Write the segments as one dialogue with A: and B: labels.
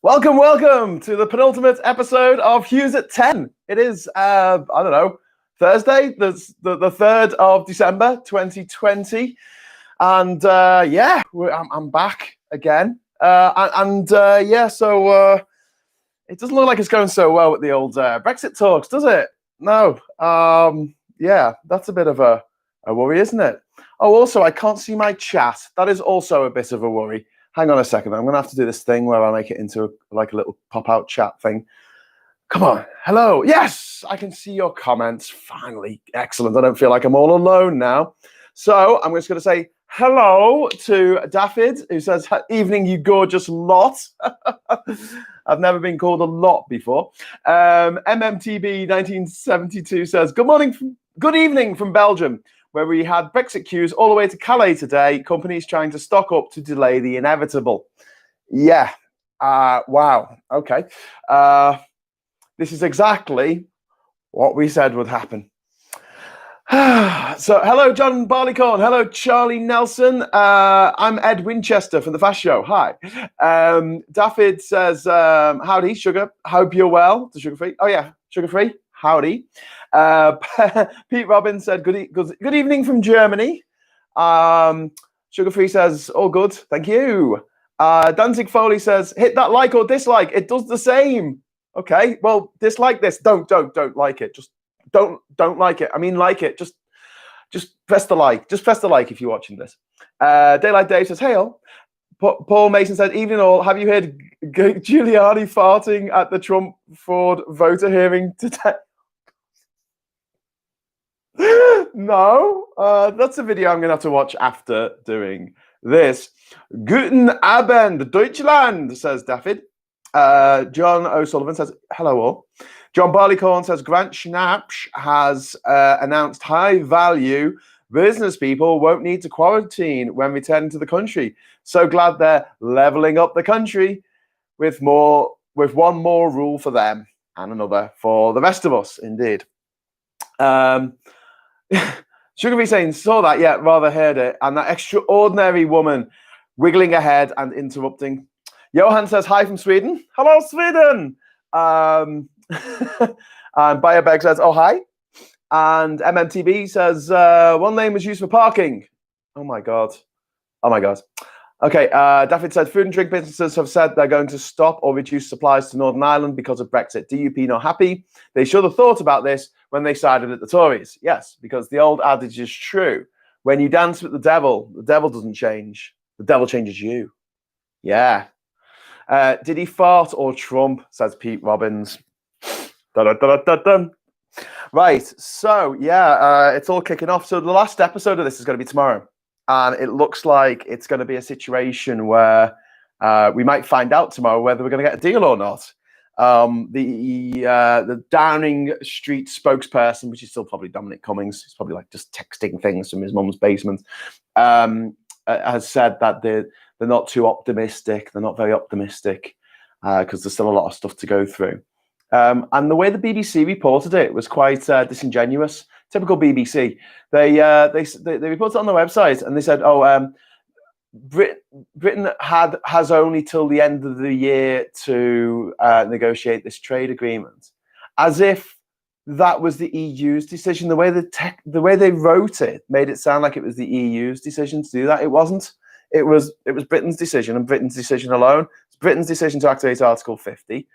A: Welcome to the penultimate episode of Hughes at 10. It is, I don't know, Thursday, the 3rd of December, 2020. And yeah, I'm back again. So it doesn't look like it's going so well with the old Brexit talks, does it? No. Yeah, that's a bit of a worry, isn't it? Oh, also, I can't see my chat. That is also a bit of a worry. Hang on a second. I'm going to have to do this thing where I make it into like a little pop-out chat thing. Come on. Hello. Yes, I can see your comments. Finally. Excellent. I don't feel like I'm all alone now. So I'm just going to say hello to David, who says, evening, you gorgeous lot. I've never been called a lot before. MMTB 1972 says, good evening from Belgium, where we had Brexit queues all the way to Calais today, companies trying to stock up to delay the inevitable. Yeah. Wow. Okay. This is exactly what we said would happen. So, hello, John Barleycorn. Hello, Charlie Nelson. I'm Ed Winchester from The Fast Show. Hi. David says, howdy, Sugar. Hope you're well. The sugar-free. Oh, yeah, sugar-free. Howdy. Pete Robbins said, good evening from Germany. Sugar-free says, all good. Thank you. Danzig Foley says, hit that like or dislike. It does the same. Okay, well, dislike this. Don't like it. Just don't like it. I mean, like it. Just press the like. Just press the like if you're watching this. Daylight Dave says, hey all. Paul Mason said, evening all. Have you heard Giuliani farting at the Trump Ford voter hearing today? No, that's a video I'm going to have to watch after doing this. Guten Abend, Deutschland, says David. John O'Sullivan says, hello all. John Barleycorn says, Grant Schnapps has announced high-value business people won't need to quarantine when returning to the country. So glad they're leveling up the country with one more rule for them and another for the rest of us, indeed. Sugar be saying, saw that, yeah, rather heard it. And that extraordinary woman wiggling her head and interrupting. Johan says, hi from Sweden. Hello, Sweden. And Bayerberg says, oh, hi. And MMTB says, one lane was used for parking. Oh, my God. Okay, David said, food and drink businesses have said they're going to stop or reduce supplies to Northern Ireland because of Brexit. DUP not happy? They should have thought about this when they sided with the Tories. Yes, because the old adage is true. When you dance with the devil doesn't change. The devil changes you. Yeah. Did he fart or Trump, says Pete Robbins. Dun. Right, so, yeah, it's all kicking off. So the last episode of this is going to be tomorrow. And it looks like it's going to be a situation where we might find out tomorrow whether we're going to get a deal or not. The Downing Street spokesperson, which is still probably Dominic Cummings, he's probably like just texting things from his mum's basement, has said that they're not too optimistic. They're not very optimistic because there's still a lot of stuff to go through. And the way the BBC reported it was quite disingenuous. Typical BBC. They reported it on their website and they said, "Oh, Britain has only till the end of the year to negotiate this trade agreement," as if that was the EU's decision. The way they wrote it made it sound like it was the EU's decision to do that. It wasn't. It was Britain's decision and Britain's decision alone. It's Britain's decision to activate Article 50.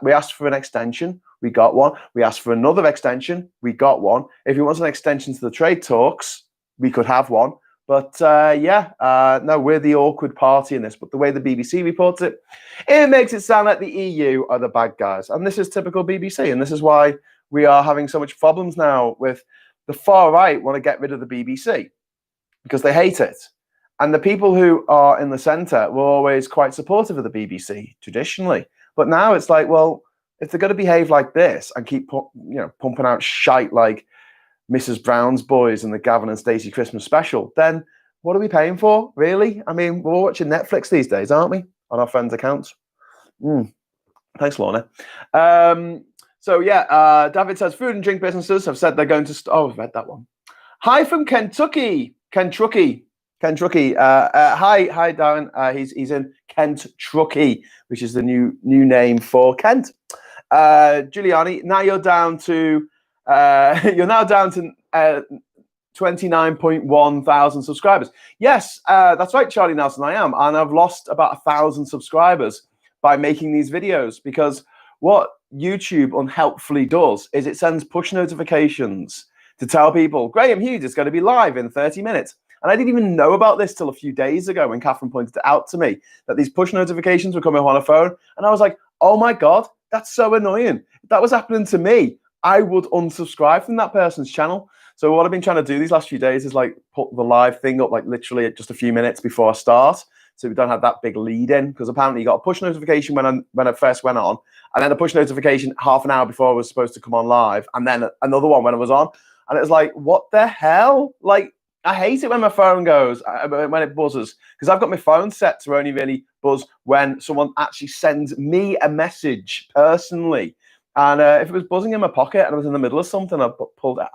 A: We asked for an extension, we got one. We asked for another extension, we got one. If you want an extension to the trade talks, we could have one. But no, we're the awkward party in this. But the way the BBC reports it, it makes it sound like the EU are the bad guys. And this is typical BBC. And this is why we are having so much problems now with the far right want to get rid of the BBC because they hate it. And the people who are in the centre were always quite supportive of the BBC traditionally. But now it's like, well, if they're going to behave like this and keep pumping out shite like Mrs. Brown's Boys and the Gavin and Stacey Christmas special, then what are we paying for, really? I mean, we're all watching Netflix these days, aren't we? On our friends' accounts. Thanks, Lorna. So, yeah, David says, food and drink businesses have said they're going to... I've read that one. Hi from Kentucky. Ken Truckee. Hi, Darren. He's in Kent Truckee, which is the new name for Kent. Giuliani. Now you're down to 29.1 thousand subscribers. Yes, that's right, Charlie Nelson. I am, and I've lost about 1,000 subscribers by making these videos, because what YouTube unhelpfully does is it sends push notifications to tell people Graham Hughes is going to be live in 30 minutes. And I didn't even know about this till a few days ago when Catherine pointed it out to me, that these push notifications were coming on a phone. And I was like, oh my God, that's so annoying. If that was happening to me, I would unsubscribe from that person's channel. So what I've been trying to do these last few days is like put the live thing up like literally just a few minutes before I start, so we don't have that big lead in, because apparently you got a push notification when I first went on, and then a push notification half an hour before I was supposed to come on live, and then another one when I was on. And it was like, what the hell? Like, I hate it when my phone goes, when it buzzes, because I've got my phone set to only really buzz when someone actually sends me a message personally. And if it was buzzing in my pocket and I was in the middle of something, I pulled it.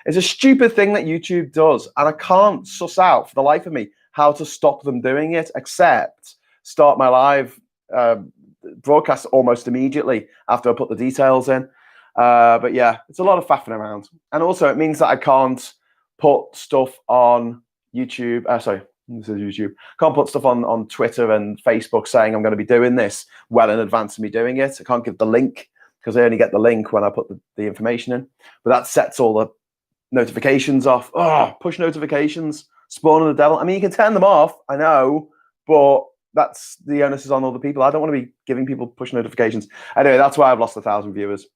A: It's a stupid thing that YouTube does, and I can't suss out for the life of me how to stop them doing it, except start my live broadcast almost immediately after I put the details in. But yeah, it's a lot of faffing around. And also it means that I can't put stuff on YouTube. Sorry, this is YouTube. Can't put stuff on Twitter and Facebook saying I'm going to be doing this well in advance of me doing it. I can't give the link, because I only get the link when I put the information in. But that sets all the notifications off. Oh, push notifications, spawn of the devil. I mean, you can turn them off, I know, but that's the onus is on other people. I don't want to be giving people push notifications. Anyway, that's why I've lost 1,000 viewers.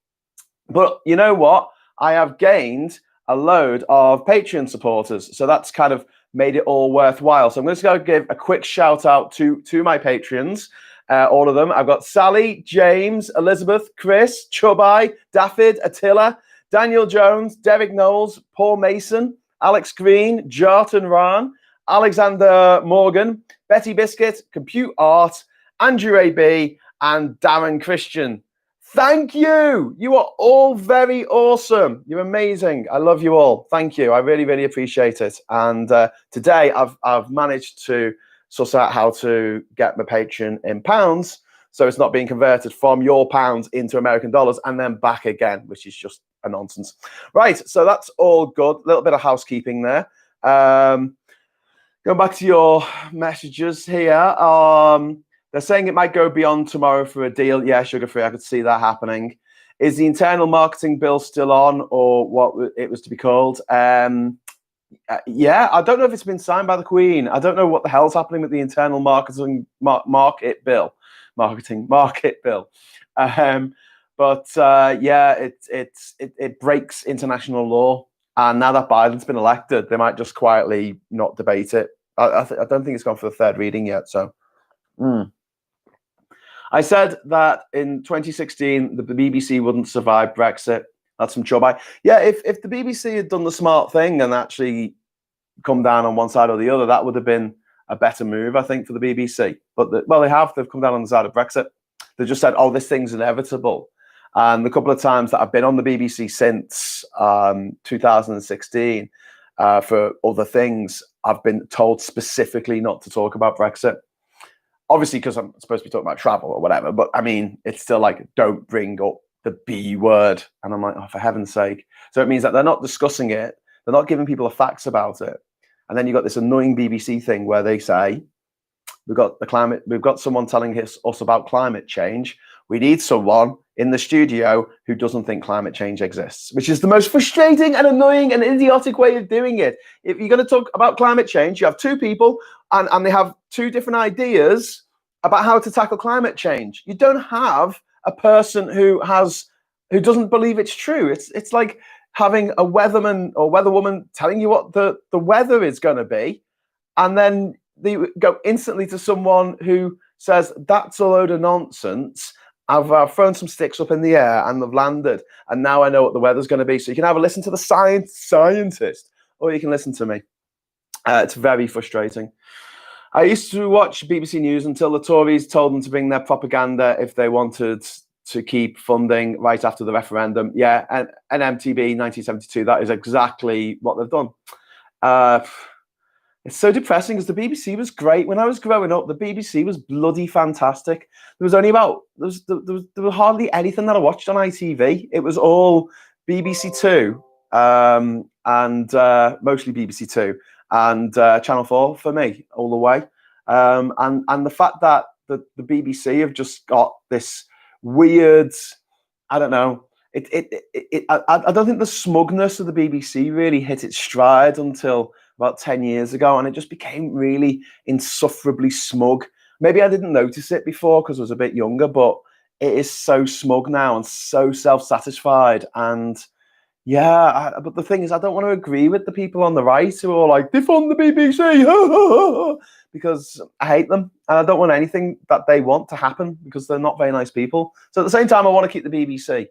A: But you know what? I have gained a load of Patreon supporters, so that's kind of made it all worthwhile. So I'm just going to give a quick shout out to my Patreons. All of them. I've got Sally, James, Elizabeth, Chris, Chubai, Daffyd, Attila, Daniel Jones, Derek Knowles, Paul Mason, Alex Green, Jarton Ran, Alexander Morgan, Betty Biscuit, Compute Art, Andrew AB, and Darren Christian. Thank you. You are all very awesome. You're amazing. I love you all. Thank you. I really, really appreciate it. And today I've managed to suss out how to get my Patreon in pounds, so it's not being converted from your pounds into American dollars and then back again, which is just a nonsense. Right, so that's all good. A little bit of housekeeping there. Going back to your messages here. They're saying it might go beyond tomorrow for a deal. Yeah, sugar-free, I could see that happening. Is the internal marketing bill still on, or what it was to be called? Yeah, I don't know if it's been signed by the Queen. I don't know what the hell's happening with the internal marketing market bill. Yeah, it breaks international law, and now that Biden's been elected, they might just quietly not debate it. I don't think it's gone for the third reading yet. So, I said that in 2016 the BBC wouldn't survive Brexit. That's from Chubai. Yeah, if the BBC had done the smart thing and actually come down on one side or the other, that would have been a better move, I think, for the BBC. But they've come down on the side of Brexit. They just said, oh, this thing's inevitable. And the couple of times that I've been on the BBC since 2016 for other things, I've been told specifically not to talk about Brexit. Obviously, because I'm supposed to be talking about travel or whatever. But I mean, it's still like, don't bring up the B word. And I'm like, oh, for heaven's sake. So it means that they're not discussing it. They're not giving people the facts about it. And then you've got this annoying BBC thing where they say, we've got someone telling us about climate change. We need someone in the studio who doesn't think climate change exists, which is the most frustrating and annoying and idiotic way of doing it. If you're going to talk about climate change, you have two people and they have two different ideas about how to tackle climate change. You don't have a person who doesn't believe it's true. It's like having a weatherman or weatherwoman telling you what the weather is going to be, and then they go instantly to someone who says that's a load of nonsense. I've thrown some sticks up in the air and they've landed, and now I know what the weather's going to be. So you can either listen to the scientist, or you can listen to me. It's very frustrating. I used to watch BBC News until the Tories told them to bring their propaganda if they wanted to keep funding right after the referendum. Yeah, and NMTB 1972, that is exactly what they've done. It's so depressing because the BBC was great when I was growing up. The BBC was bloody fantastic. There was only about there was hardly anything that I watched on ITV. It was all BBC Two, and mostly BBC Two and Channel 4 for me all the way. And the fact that the BBC have just got this weird, I don't know. I don't think the smugness of the BBC really hit its stride until about 10 years ago, and it just became really insufferably smug. Maybe I didn't notice it before because I was a bit younger, but it is so smug now and so self-satisfied. And yeah, but the thing is, I don't want to agree with the people on the right who are like, defund the BBC, because I hate them. And I don't want anything that they want to happen because they're not very nice people. So at the same time, I want to keep the BBC.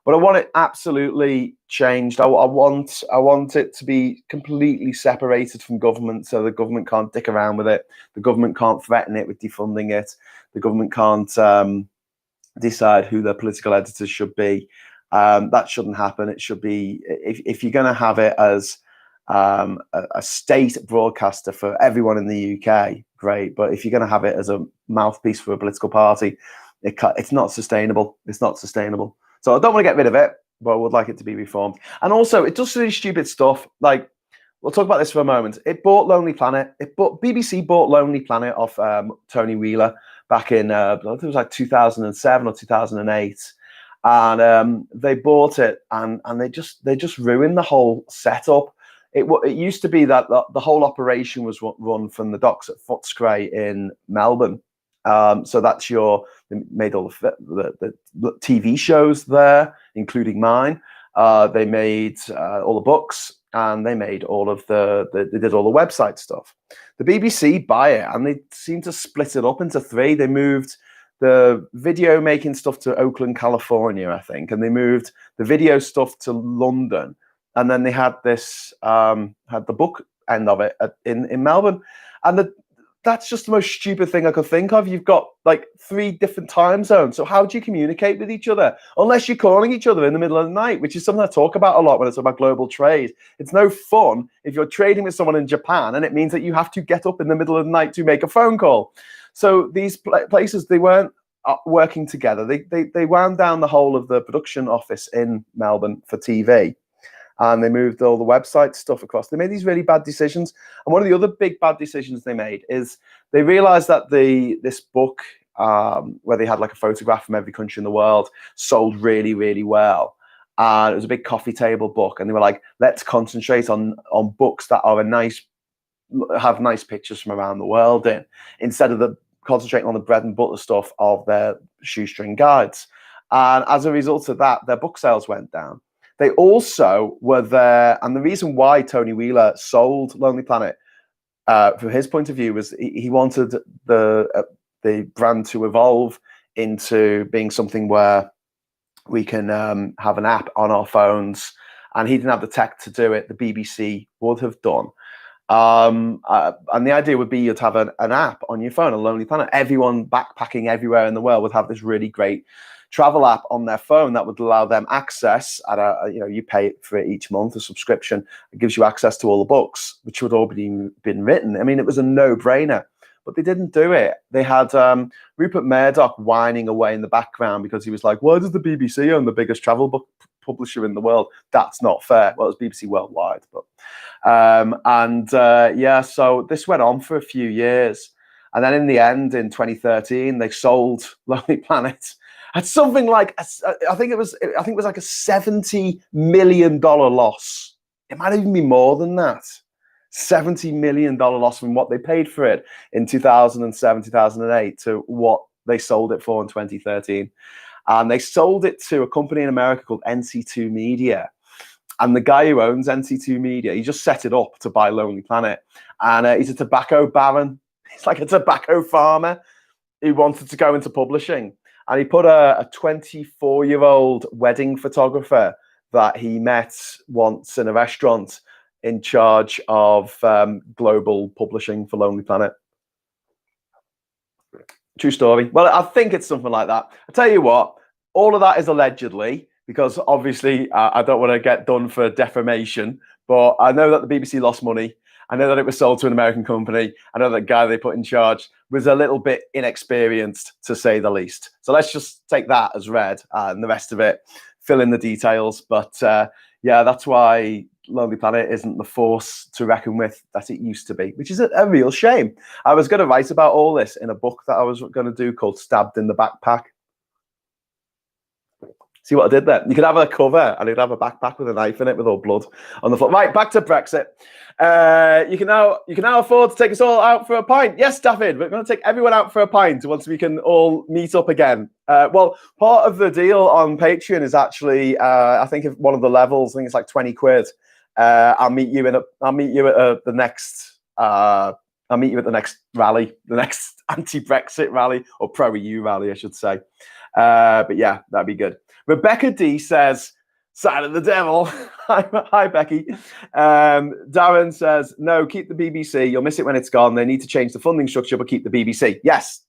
A: But I want it absolutely changed. I want it to be completely separated from government, so the government can't dick around with it. The government can't threaten it with defunding it. The government can't decide who their political editors should be. That shouldn't happen. It should be, if you're going to have it as a state broadcaster for everyone in the UK, great. But if you're going to have it as a mouthpiece for a political party, it's not sustainable. It's not sustainable. So I don't want to get rid of it, but I would like it to be reformed. And also, it does really stupid stuff. Like, we'll talk about this for a moment. It bought Lonely Planet. BBC bought Lonely Planet off Tony Wheeler back in, I think it was like 2007 or 2008. And they bought it, and they just ruined the whole setup. It used to be that the whole operation was run from the docks at Footscray in Melbourne. So that's they made all the TV shows there, including mine. They made all the books, and they made all of they did all the website stuff. The BBC buy it, and they seem to split it up into three. They moved the video making stuff to Oakland, California, I think, and they moved the video stuff to London, and then they had this had the book end of it in Melbourne, and that's just the most stupid thing I could think of. You've got like 3 different time zones. So how do you communicate with each other? Unless you're calling each other in the middle of the night, which is something I talk about a lot when I talk about global trade. It's no fun if you're trading with someone in Japan and it means that you have to get up in the middle of the night to make a phone call. So these places, they weren't working together. They wound down the whole of the production office in Melbourne for TV. And they moved all the website stuff across. They made these really bad decisions. And one of the other big bad decisions they made is they realized that this book, where they had like a photograph from every country in the world, sold really, really well. And it was a big coffee table book. And they were like, let's concentrate on books that are have nice pictures from around the world in, instead of concentrating on the bread and butter stuff of their shoestring guides. And as a result of that, their book sales went down. They also were there, and the reason why Tony Wheeler sold Lonely Planet, from his point of view, was he wanted the brand to evolve into being something where we can have an app on our phones, and he didn't have the tech to do it. The BBC would have done. And the idea would be you'd have an app on your phone, a Lonely Planet. Everyone backpacking everywhere in the world would have this really great travel app on their phone that would allow them access at you pay for it each month, a subscription. It gives you access to all the books, which would already been written. I mean, it was a no-brainer, but they didn't do it. They had Rupert Murdoch whining away in the background because he was like, why does the BBC own the biggest travel book publisher in the world? That's not fair. Well, it's BBC Worldwide, but so this went on for a few years, and then in the end, in 2013, they sold Lonely Planet at something like I think it was like a $70 million loss. It might even be more than that. $70 million loss from what they paid for it in 2007, 2008 to what they sold it for in 2013. And they sold it to a company in America called NC2 Media. And the guy who owns NC2 Media, he just set it up to buy Lonely Planet. And he's a tobacco baron. He's like a tobacco farmer who wanted to go into publishing. And he put a 24-year-old wedding photographer that he met once in a restaurant in charge of global publishing for Lonely Planet. True story. Well, I think it's something like that. I tell you what, all of that is allegedly, because obviously I don't want to get done for defamation, but I know that the BBC lost money. I know that it was sold to an American company. I know that guy they put in charge was a little bit inexperienced, to say the least. So let's just take that as read, and the rest of it, fill in the details. But yeah, that's why Lonely Planet isn't the force to reckon with that it used to be, which is a real shame. I was going to write about all this in a book that I was going to do called Stabbed in the Backpack. See what I did there? You could have a cover and it'd have a backpack with a knife in it with all blood on the floor. Right, back to Brexit. You can now afford to take us all out for a pint. Yes, David, we're going to take everyone out for a pint once we can all meet up again. Well, part of the deal on Patreon is actually, I think, if one of the levels, I think it's like 20 quid. I'll meet you at the next rally, the next anti-Brexit rally, or pro-EU rally, I should say. But yeah, that'd be good. Rebecca D says, "Sign of the devil." Hi, Becky. Darren says, "No, keep the BBC. You'll miss it when it's gone. They need to change the funding structure, but keep the BBC." Yes.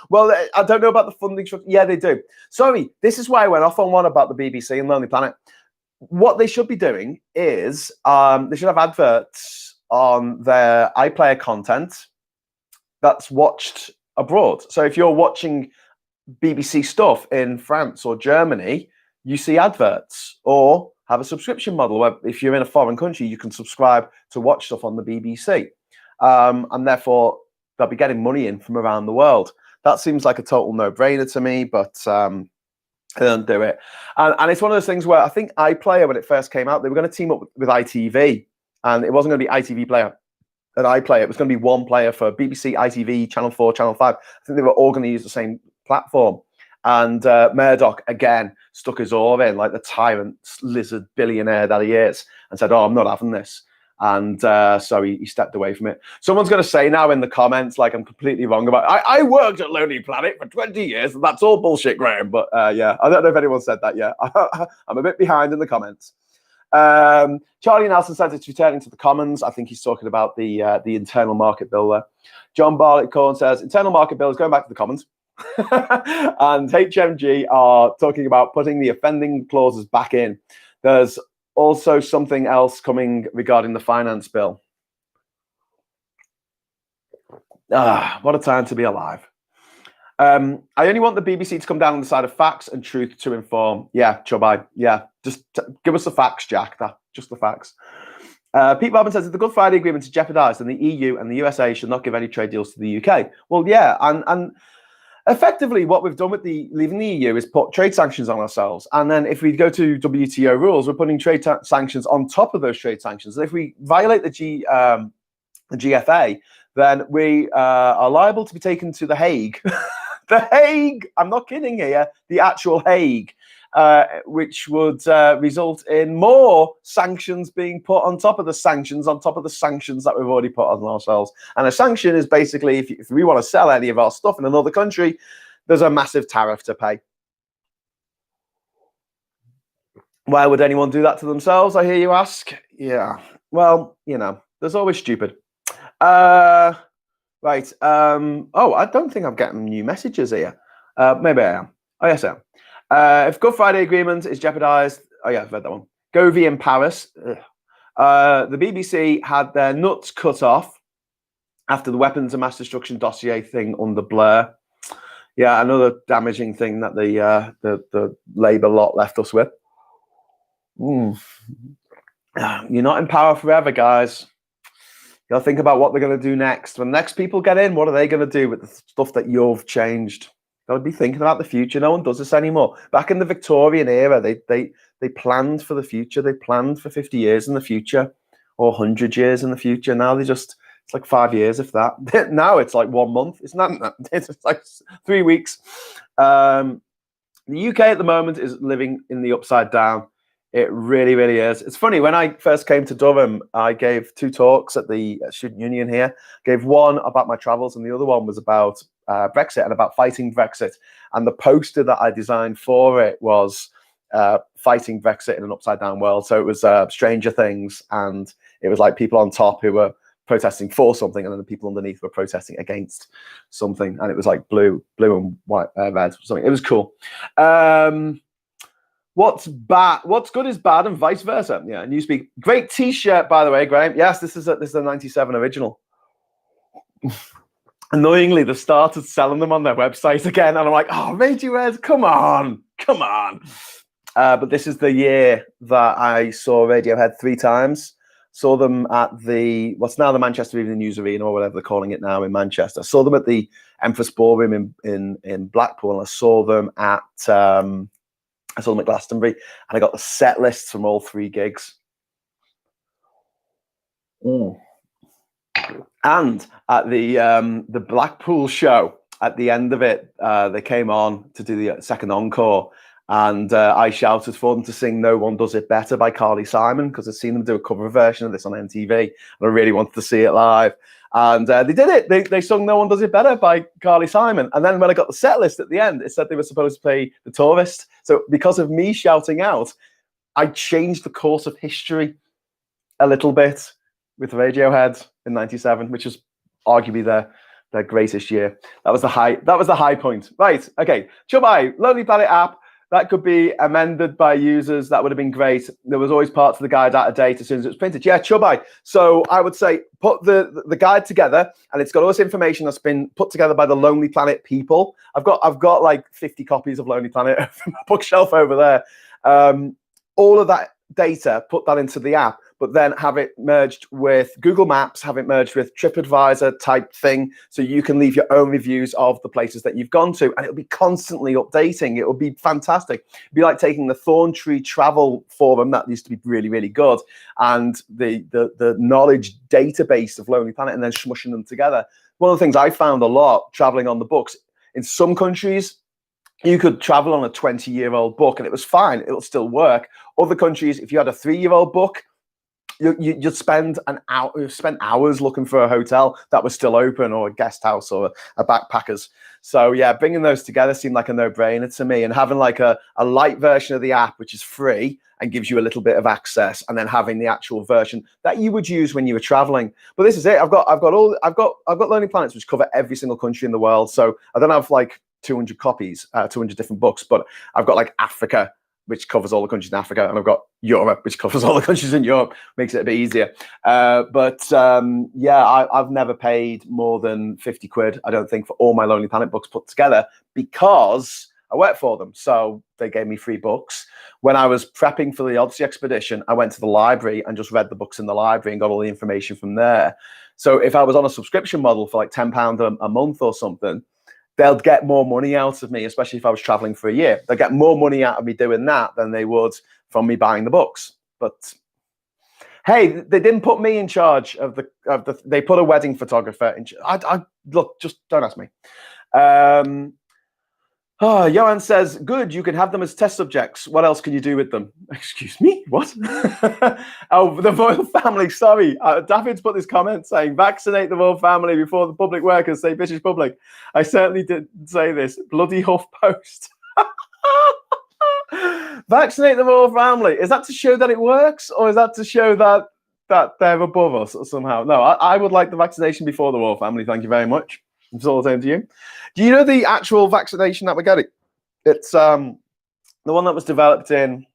A: Well, I don't know about the funding structure. Yeah, they do. Sorry, this is why I went off on one about the BBC and Lonely Planet. What they should be doing is they should have adverts on their iPlayer content that's watched abroad. So if you're watching BBC stuff in France or Germany, you see adverts, or have a subscription model where if you're in a foreign country, you can subscribe to watch stuff on the BBC. And therefore, they'll be getting money in from around the world. That seems like a total no-brainer to me, but they don't do it. And it's one of those things where I think iPlayer, when it first came out, they were going to team up with ITV, and it wasn't going to be ITV Player and iPlayer. It was going to be one player for BBC, ITV, Channel 4, Channel 5. I think they were all going to use the same platform. And Murdoch, again, stuck his oar in like the tyrant lizard billionaire that he is and said, "Oh, I'm not having this." And so he stepped away from it. Someone's going to say now in the comments, like, I'm completely wrong about it. I worked at Lonely Planet for 20 years, and that's all bullshit, Graham. But yeah, I don't know if anyone said that yet. I'm a bit behind in the comments. Charlie Nelson says it's returning to the Commons. I think he's talking about the internal market bill there. John Barlett-Corn says internal market bill is going back to the Commons. And HMG are talking about putting the offending clauses back in. There's also something else coming regarding the finance bill. What a time to be alive. I only want the BBC to come down on the side of facts and truth to inform. Yeah, Chubai. Yeah, just give us the facts, Jack. Just the facts. Pete Robin says, if the Good Friday Agreement is jeopardised, then the EU and the USA should not give any trade deals to the UK. Well, yeah, and effectively what we've done with leaving the EU is put trade sanctions on ourselves. And then if we go to WTO rules, we're putting trade sanctions on top of those trade sanctions. And if we violate the GFA, then we are liable to be taken to The Hague. The Hague, I'm not kidding here, the actual Hague, which would result in more sanctions being put on top of the sanctions that we've already put on ourselves. And a sanction is basically, if we want to sell any of our stuff in another country, there's a massive tariff to pay. Why would anyone do that to themselves, I hear you ask? Yeah, well, you know, there's always stupid. Right. Oh, I don't think I'm getting new messages here. Maybe I am. Oh, yes, I am. If Good Friday Agreement is jeopardised, oh yeah, I've read that one. Govey in Paris. The BBC had their nuts cut off after the weapons of mass destruction dossier thing under Blair. Yeah, another damaging thing that the Labour lot left us with. You're not in power forever, guys. You got to think about what they're going to do next. When the next people get in, what are they going to do with the stuff that you've changed? Got to be thinking about the future. No one does this anymore. Back in the Victorian era, they planned for the future. They planned for 50 years in the future or 100 years in the future. Now it's like 5 years, if that. Now it's like 1 month. It's not. It's like 3 weeks. The UK at the moment is living in the upside down. It really, really is. It's funny, when I first came to Durham, I gave 2 talks at the Student Union here. Gave one about my travels, and the other one was about Brexit and about fighting Brexit. And the poster that I designed for it was fighting Brexit in an upside down world. So it was Stranger Things, and it was like people on top who were protesting for something, and then the people underneath were protesting against something. And it was like blue and white, red, something. It was cool. What's bad? What's good is bad, and vice versa. Yeah, Newspeak. Great T-shirt, by the way, Graham. Yes, this is a '97 original. Annoyingly, they started selling them on their website again, and I'm like, oh, Radiohead, come on. But this is the year that I saw Radiohead 3 times. Saw them at what's now the Manchester Evening News Arena, or whatever they're calling it now in Manchester. I saw them at the Empress Ballroom in Blackpool, and I saw them at Glastonbury, and I got the set lists from all 3 gigs. And at the Blackpool show, at the end of it, they came on to do the second encore, and I shouted for them to sing "No One Does It Better" by Carly Simon, because I'd seen them do a cover version of this on MTV, and I really wanted to see it live. And they did it. They sung "No One Does It Better" by Carly Simon. And then when I got the set list at the end, it said they were supposed to play "The Tourist." So because of me shouting out, I changed the course of history a little bit with Radiohead in '97, which was arguably their greatest year. That was the high point. Right. Okay. Chubby, Lonely Planet app. That could be amended by users. That would have been great. There was always parts of the guide out of date as soon as it was printed. Yeah, Chubby. So I would say put the guide together, and it's got all this information that's been put together by the Lonely Planet people. I've got like 50 copies of Lonely Planet from my bookshelf over there. All of that data, put that into the app, but then have it merged with Google Maps, have it merged with TripAdvisor type thing, so you can leave your own reviews of the places that you've gone to, and it'll be constantly updating. It will be fantastic. It'd be like taking the Thorntree Travel Forum, that used to be really, really good, and the knowledge database of Lonely Planet, and then smushing them together. One of the things I found a lot traveling on the books, in some countries, you could travel on a 20-year-old book and it was fine. It'll still work. Other countries, if you had a 3-year-old book, you'd spend hours looking for a hotel that was still open, or a guest house, or a backpackers. So yeah, bringing those together seemed like a no-brainer to me, and having like a light version of the app, which is free and gives you a little bit of access, and then having the actual version that you would use when you were traveling. But this is it. I've got Lonely Planets which cover every single country in the world. So I don't have like 200 copies, 200 different books, but I've got like Africa, which covers all the countries in Africa, and I've got Europe, which covers all the countries in Europe. Makes it a bit easier. Yeah, I've never paid more than 50 quid, I don't think, for all my Lonely Planet books put together, because I work for them. So they gave me free books. When I was prepping for the Odyssey expedition, I went to the library and just read the books in the library and got all the information from there. So if I was on a subscription model for like £10 a month or something, they'll get more money out of me, especially if I was traveling for a year. They'll get more money out of me doing that than they would from me buying the books. But hey, they didn't put me in charge of the. They put a wedding photographer in. I look, just don't ask me. Johan says, good, you can have them as test subjects. What else can you do with them? Excuse me, what? Oh, the royal family, sorry. David's put this comment saying, vaccinate the royal family before the public workers say British public. I certainly didn't say this. Bloody HuffPost. Vaccinate the royal family. Is that to show that it works? Or is that to show that they're above us somehow? No, I would like the vaccination before the royal family. Thank you very much. It's all the same to you. Do you know the actual vaccination that we're getting? It's the one that was developed in.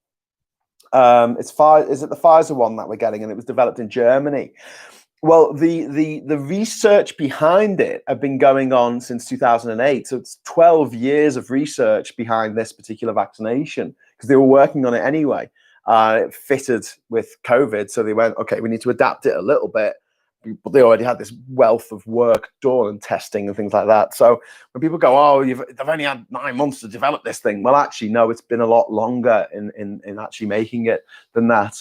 A: Is it the Pfizer one that we're getting? And it was developed in Germany. Well, the research behind it have been going on since 2008. So it's 12 years of research behind this particular vaccination, because they were working on it anyway. It fitted with COVID, so they went, okay, we need to adapt it a little bit. But they already had this wealth of work done and testing and things like that. So when people go, oh, they've only had 9 months to develop this thing. Well, actually, no, it's been a lot longer in actually making it than that,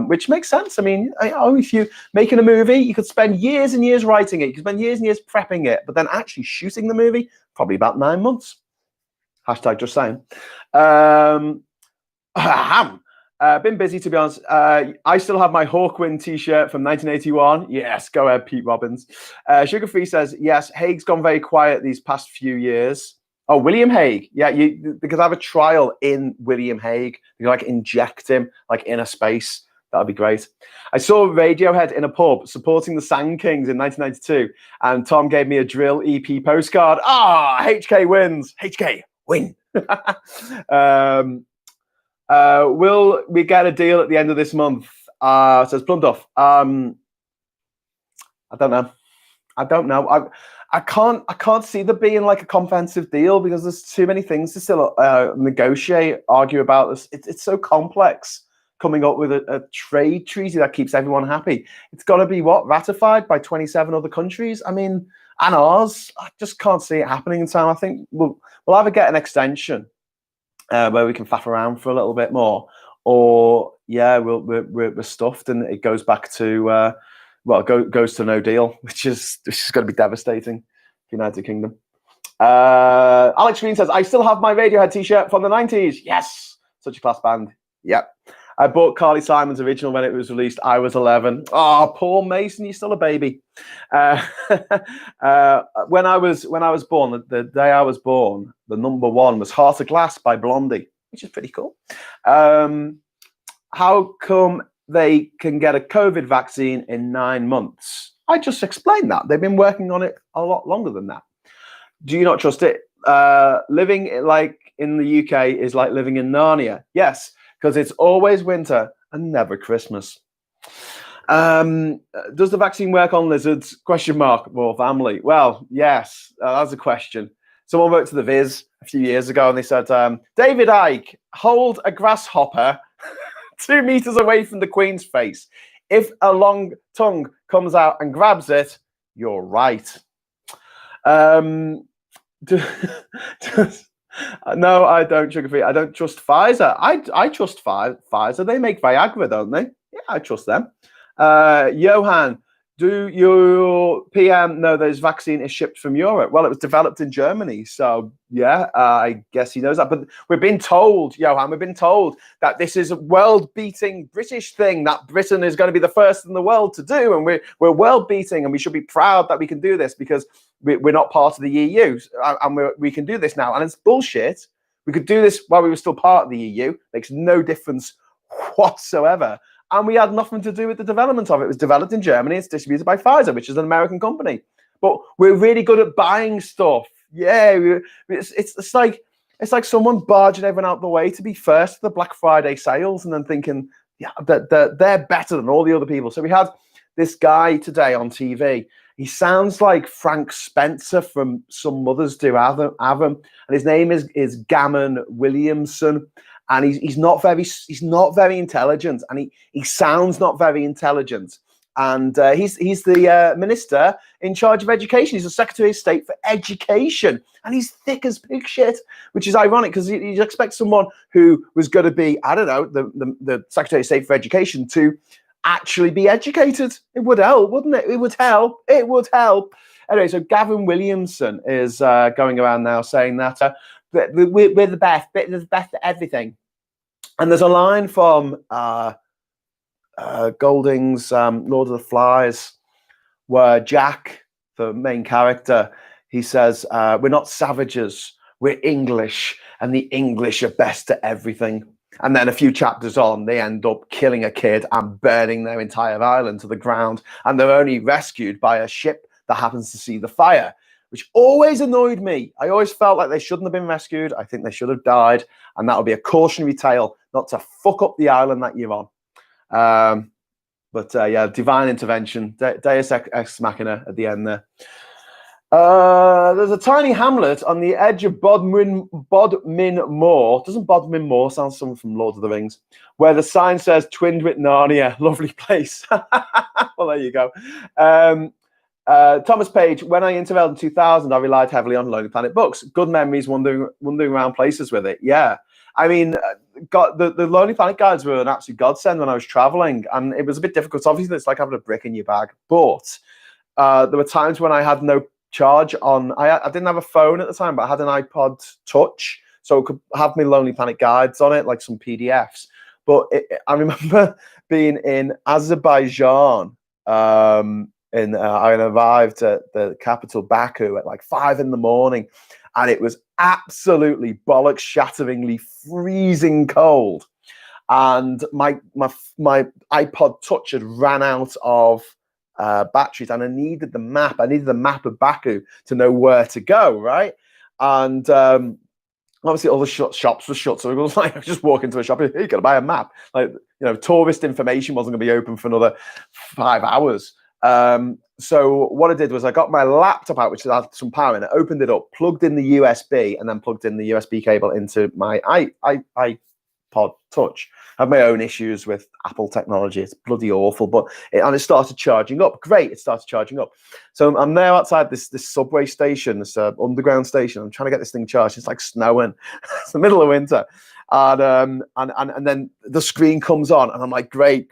A: which makes sense. I mean, if you're making a movie, you could spend years and years writing it. You could spend years and years prepping it. But then actually shooting the movie, probably about 9 months. Hashtag just saying. Been busy, to be honest. I still have my Hawkwind t-shirt from 1981. Yes, go ahead, Pete Robbins. Sugar Free says, yes, Haig's gone very quiet these past few years. Oh, William Hague. Yeah, because I have a trial in William Hague. You can like inject him like in a space. That'd be great. I saw Radiohead in a pub supporting the Sand Kings in 1992, and Tom gave me a Drill EP postcard. HK wins. HK, win. Will we get a deal at the end of this month? Says Plunduff. I don't know. I can't see there being like a comprehensive deal because there's too many things to still negotiate, argue about. This. It's so complex coming up with a trade treaty that keeps everyone happy. It's got to be ratified by 27 other countries. I mean, and ours. I just can't see it happening in time. I think we'll either get an extension where we can faff around for a little bit more, or we're stuffed and it goes back to. Goes to no deal, which is going to be devastating for United Kingdom. Alex Green says, I still have my Radiohead t-shirt from the 90s. Yes, such a class band. Yep. I bought Carly Simon's original when it was released. I was 11. Oh, Paul Mason, you're still a baby. When I was born, the day I was born, the number one was Heart of Glass by Blondie, which is pretty cool. How come they can get a COVID vaccine in 9 months? I just explained that. They've been working on it a lot longer than that. Do you not trust it? Living like in the UK is like living in Narnia. Yes, because it's always winter and never Christmas. Does the vaccine work on lizards? Question mark. Well, family. Well, yes, that's a question. Someone wrote to the Viz a few years ago and they said, David Icke, hold a grasshopper 2 meters away from the Queen's face. If a long tongue comes out and grabs it, you're right. No, I don't, Sugarfree. I don't trust Pfizer. I trust Pfizer. They make Viagra, don't they? Yeah, I trust them. Johan, do your PM know this vaccine is shipped from Europe? Well, it was developed in Germany. So, yeah, I guess he knows that. But we've been told, Johan, that this is a world-beating British thing that Britain is going to be the first in the world to do. And we're world-beating, and we should be proud that we can do this because we're not part of the EU. And we can do this now. And it's bullshit. We could do this while we were still part of the EU. Makes no difference whatsoever. And we had nothing to do with the development of it. It was developed in Germany. It's distributed by Pfizer, which is an American company. But we're really good at buying stuff. Yeah, it's like someone barging everyone out the way to be first to the Black Friday sales and then thinking, yeah, they're better than all the other people. So we had this guy today on TV. He sounds like Frank Spencer from Some Mothers Do Have 'Em, and his name is Gammon Williamson. And he's not very intelligent, and he sounds not very intelligent. And he's the minister in charge of education. He's the Secretary of State for Education, and he's thick as pig shit, which is ironic because you expect someone who was going to be, I don't know, the Secretary of State for Education to actually be educated. It would help, wouldn't it? It would help. It would help. Anyway, so Gavin Williamson is going around now saying that we're the best at everything. And there's a line from Golding's Lord of the Flies where Jack, the main character, he says, we're not savages, we're English, and the English are best at everything. And then a few chapters on, they end up killing a kid and burning their entire island to the ground. And they're only rescued by a ship that happens to see the fire, which always annoyed me. I always felt like they shouldn't have been rescued. I think they should have died. And that would be a cautionary tale not to fuck up the island that you're on. But yeah, divine intervention, Deus Ex Machina at the end there. There's a tiny hamlet on the edge of Bodmin Moor. Doesn't Bodmin Moor sound like someone from Lord of the Rings? Where the sign says twinned with Narnia. Lovely place. Well, there you go. Thomas Page, when I interrailed in 2000, I relied heavily on Lonely Planet books. Good memories wandering around places with it. Yeah. I mean, the Lonely Planet guides were an absolute godsend when I was traveling, and it was a bit difficult. Obviously, it's like having a brick in your bag. But there were times when I had no charge on. I didn't have a phone at the time, but I had an iPod Touch, so it could have my Lonely Planet guides on it, like some PDFs. But I remember being in Azerbaijan. And I arrived at the capital, Baku, at like 5 a.m, and it was absolutely bollock-shatteringly freezing cold. And my iPod Touch had ran out of batteries, and I needed the map. I needed the map of Baku to know where to go, right? And Obviously, all the shops were shut, so it was like I just walk into a shop. Hey, you got to buy a map. Like, you know, tourist information wasn't going to be open for another 5 hours. So what I did was I got my laptop out, which had some power in it, opened it up, plugged in the USB, and then plugged in the USB cable into my iPod Touch. I have my own issues with Apple technology. It's bloody awful, but it started charging up. Great, it started charging up. So I'm there outside this subway station, this underground station. I'm trying to get this thing charged. It's like snowing. It's the middle of winter, and then the screen comes on, and I'm like, great.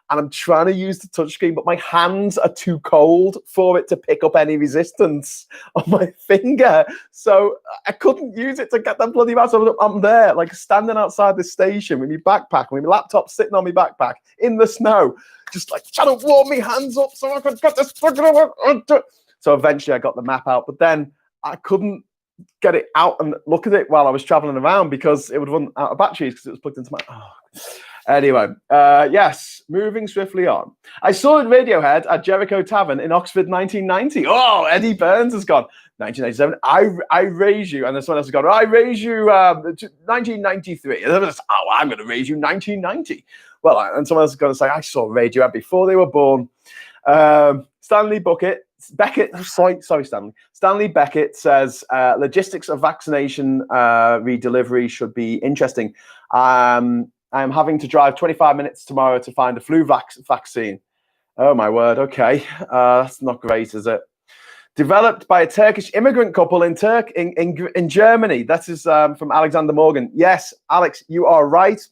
A: And I'm trying to use the touchscreen, but my hands are too cold for it to pick up any resistance on my finger. So I couldn't use it to get that bloody mouse. I'm there, like standing outside the station with my backpack, with my laptop sitting on my backpack in the snow, just like trying to warm my hands up so I could get this. So eventually I got the map out, but then I couldn't get it out and look at it while I was traveling around because it would run out of batteries because it was plugged into my... Anyway, yes, moving swiftly on. I saw Radiohead at Jericho Tavern in Oxford 1990. Oh, Eddie Burns has gone. 1997, I raise you. And then someone else has gone, I raise you 1993. And then I'm going to raise you 1990. Well, and someone else is going to say, I saw Radiohead before they were born. Stanley Beckett, sorry, Stanley. Stanley Beckett says, logistics of vaccination redelivery should be interesting. I'm having to drive 25 minutes tomorrow to find a flu vaccine. Oh, my word. Okay. That's not great, is it? Developed by a Turkish immigrant couple in Germany. That is from Alexander Morgan. Yes, Alex, you are right.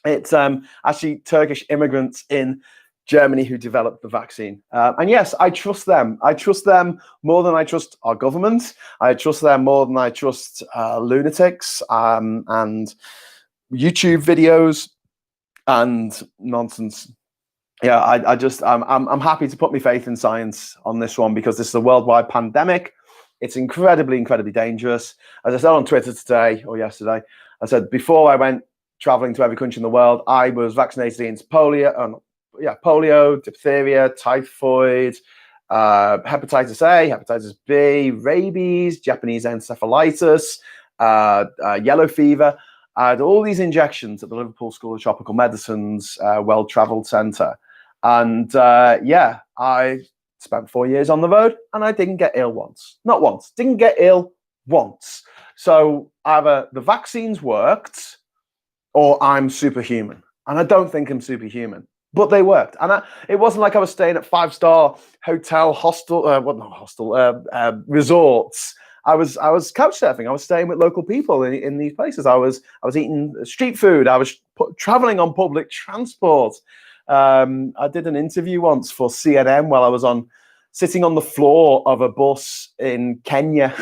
A: It's actually Turkish immigrants in Germany who developed the vaccine. And yes, I trust them. I trust them more than I trust our government. I trust them more than I trust lunatics and YouTube videos and nonsense. Yeah, I'm happy to put my faith in science on this one because this is a worldwide pandemic. It's incredibly dangerous. As I said on Twitter today or yesterday, I said before I went traveling to every country in the world, I was vaccinated against polio, diphtheria, typhoid, hepatitis A, hepatitis B, rabies, Japanese encephalitis, yellow fever. I had all these injections at the Liverpool School of Tropical Medicine's well-travelled centre. And I spent 4 years on the road and I didn't get ill once. Not once. Didn't get ill once. So either the vaccines worked or I'm superhuman. And I don't think I'm superhuman. But they worked. And it wasn't like I was staying at 5-star hotel, resorts. I was couch surfing. I was staying with local people in these places. I was eating street food. I was traveling on public transport. I did an interview once for CNN while I was sitting on the floor of a bus in Kenya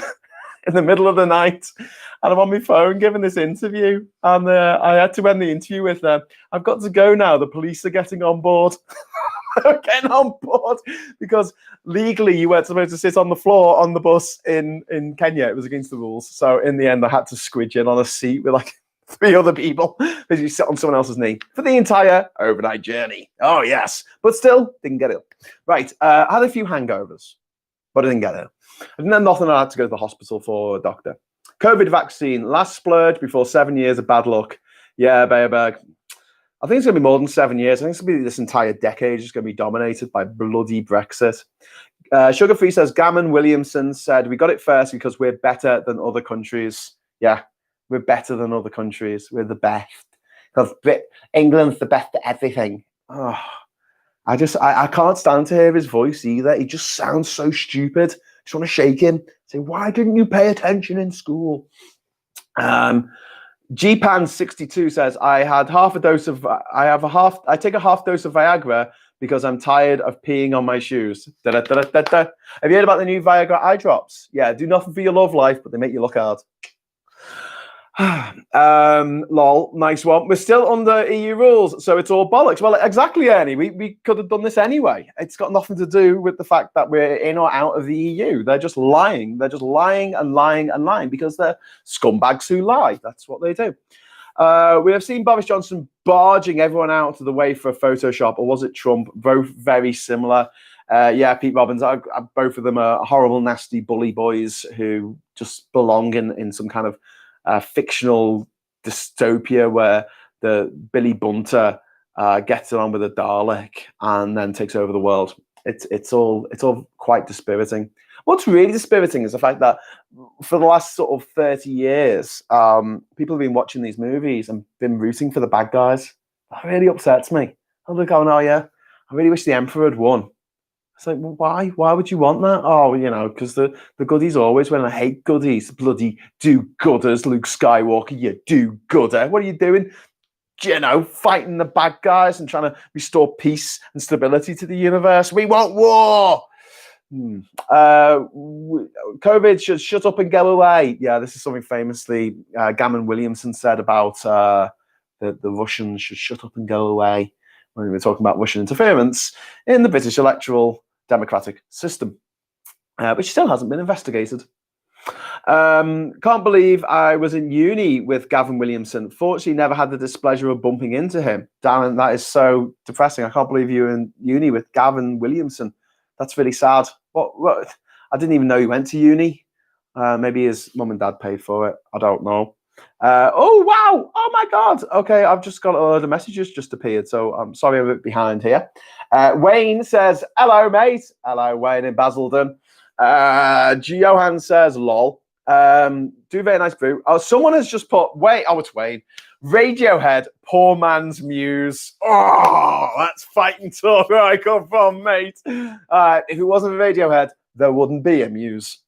A: in the middle of the night, and I'm on my phone giving this interview. And I had to end the interview with I've got to go now. The police are getting on board. Getting on board because legally you weren't supposed to sit on the floor on the bus in Kenya. It was against the rules. So in the end, I had to squidge in on a seat with like 3 other people because you sit on someone else's knee for the entire overnight journey. Oh, yes. But still, didn't get ill. Right. I had a few hangovers, but I didn't get ill. I didn't have nothing I had to go to the hospital for, a doctor. COVID vaccine, last splurge before 7 years of bad luck. Yeah, baby. I think it's going to be more than 7 years. I think it's going to be this entire decade is going to be dominated by bloody Brexit. Sugar Free says, Gammon Williamson said, we got it first because we're better than other countries. Yeah, we're better than other countries. We're the best. Because England's the best at everything. Oh, I can't stand to hear his voice either. He just sounds so stupid. I just want to shake him. Say, why didn't you pay attention in school? Gpan62 says, I take a half dose of Viagra because I'm tired of peeing on my shoes. Have you heard about the new Viagra eye drops? Yeah, do nothing for your love life, but they make you look hard. Lol, nice one. We're still under EU rules, so it's all bollocks. Well, exactly, Ernie. We could have done this anyway. It's got nothing to do with the fact that we're in or out of the EU. They're just lying. They're just lying and lying and lying because they're scumbags who lie. That's what they do. We have seen Boris Johnson barging everyone out of the way for a Photoshop, or was it Trump? Both very similar. Pete Robbins. Both of them are horrible, nasty bully boys who just belong in some kind of fictional dystopia where the Billy Bunter gets along with a Dalek and then takes over the world. It's all quite dispiriting. What's really dispiriting is the fact that for the last sort of 30 years, people have been watching these movies and been rooting for the bad guys. That really upsets me. I'm like, oh no, yeah, I really wish the Emperor had won. It's like, well, why? Why would you want that? Oh, because the goodies always win. I hate goodies. Bloody do-gooders, Luke Skywalker, you do-gooder. What are you doing? Fighting the bad guys and trying to restore peace and stability to the universe. We want war. COVID should shut up and go away. Yeah, this is something famously Gavin Williamson said about the Russians should shut up and go away when we were talking about Russian interference in the British electoral democratic system, which still hasn't been investigated. Can't believe I was in uni with Gavin Williamson. Fortunately, never had the displeasure of bumping into him. Darren, that is so depressing. I can't believe you were in uni with Gavin Williamson. That's really sad. What? I didn't even know he went to uni. Maybe his mum and dad paid for it. I don't know. Oh, wow. Oh, my God. Okay, I've just got a load of messages just appeared, so I'm sorry I'm a bit behind here. Wayne says, hello, mate. Hello, Wayne in Basildon. Johan says, lol. Do very nice brew. Oh, someone has just put, it's Wayne. Radiohead, poor man's muse. Oh, that's fighting talk where I come from, mate. If it wasn't for Radiohead, there wouldn't be a muse.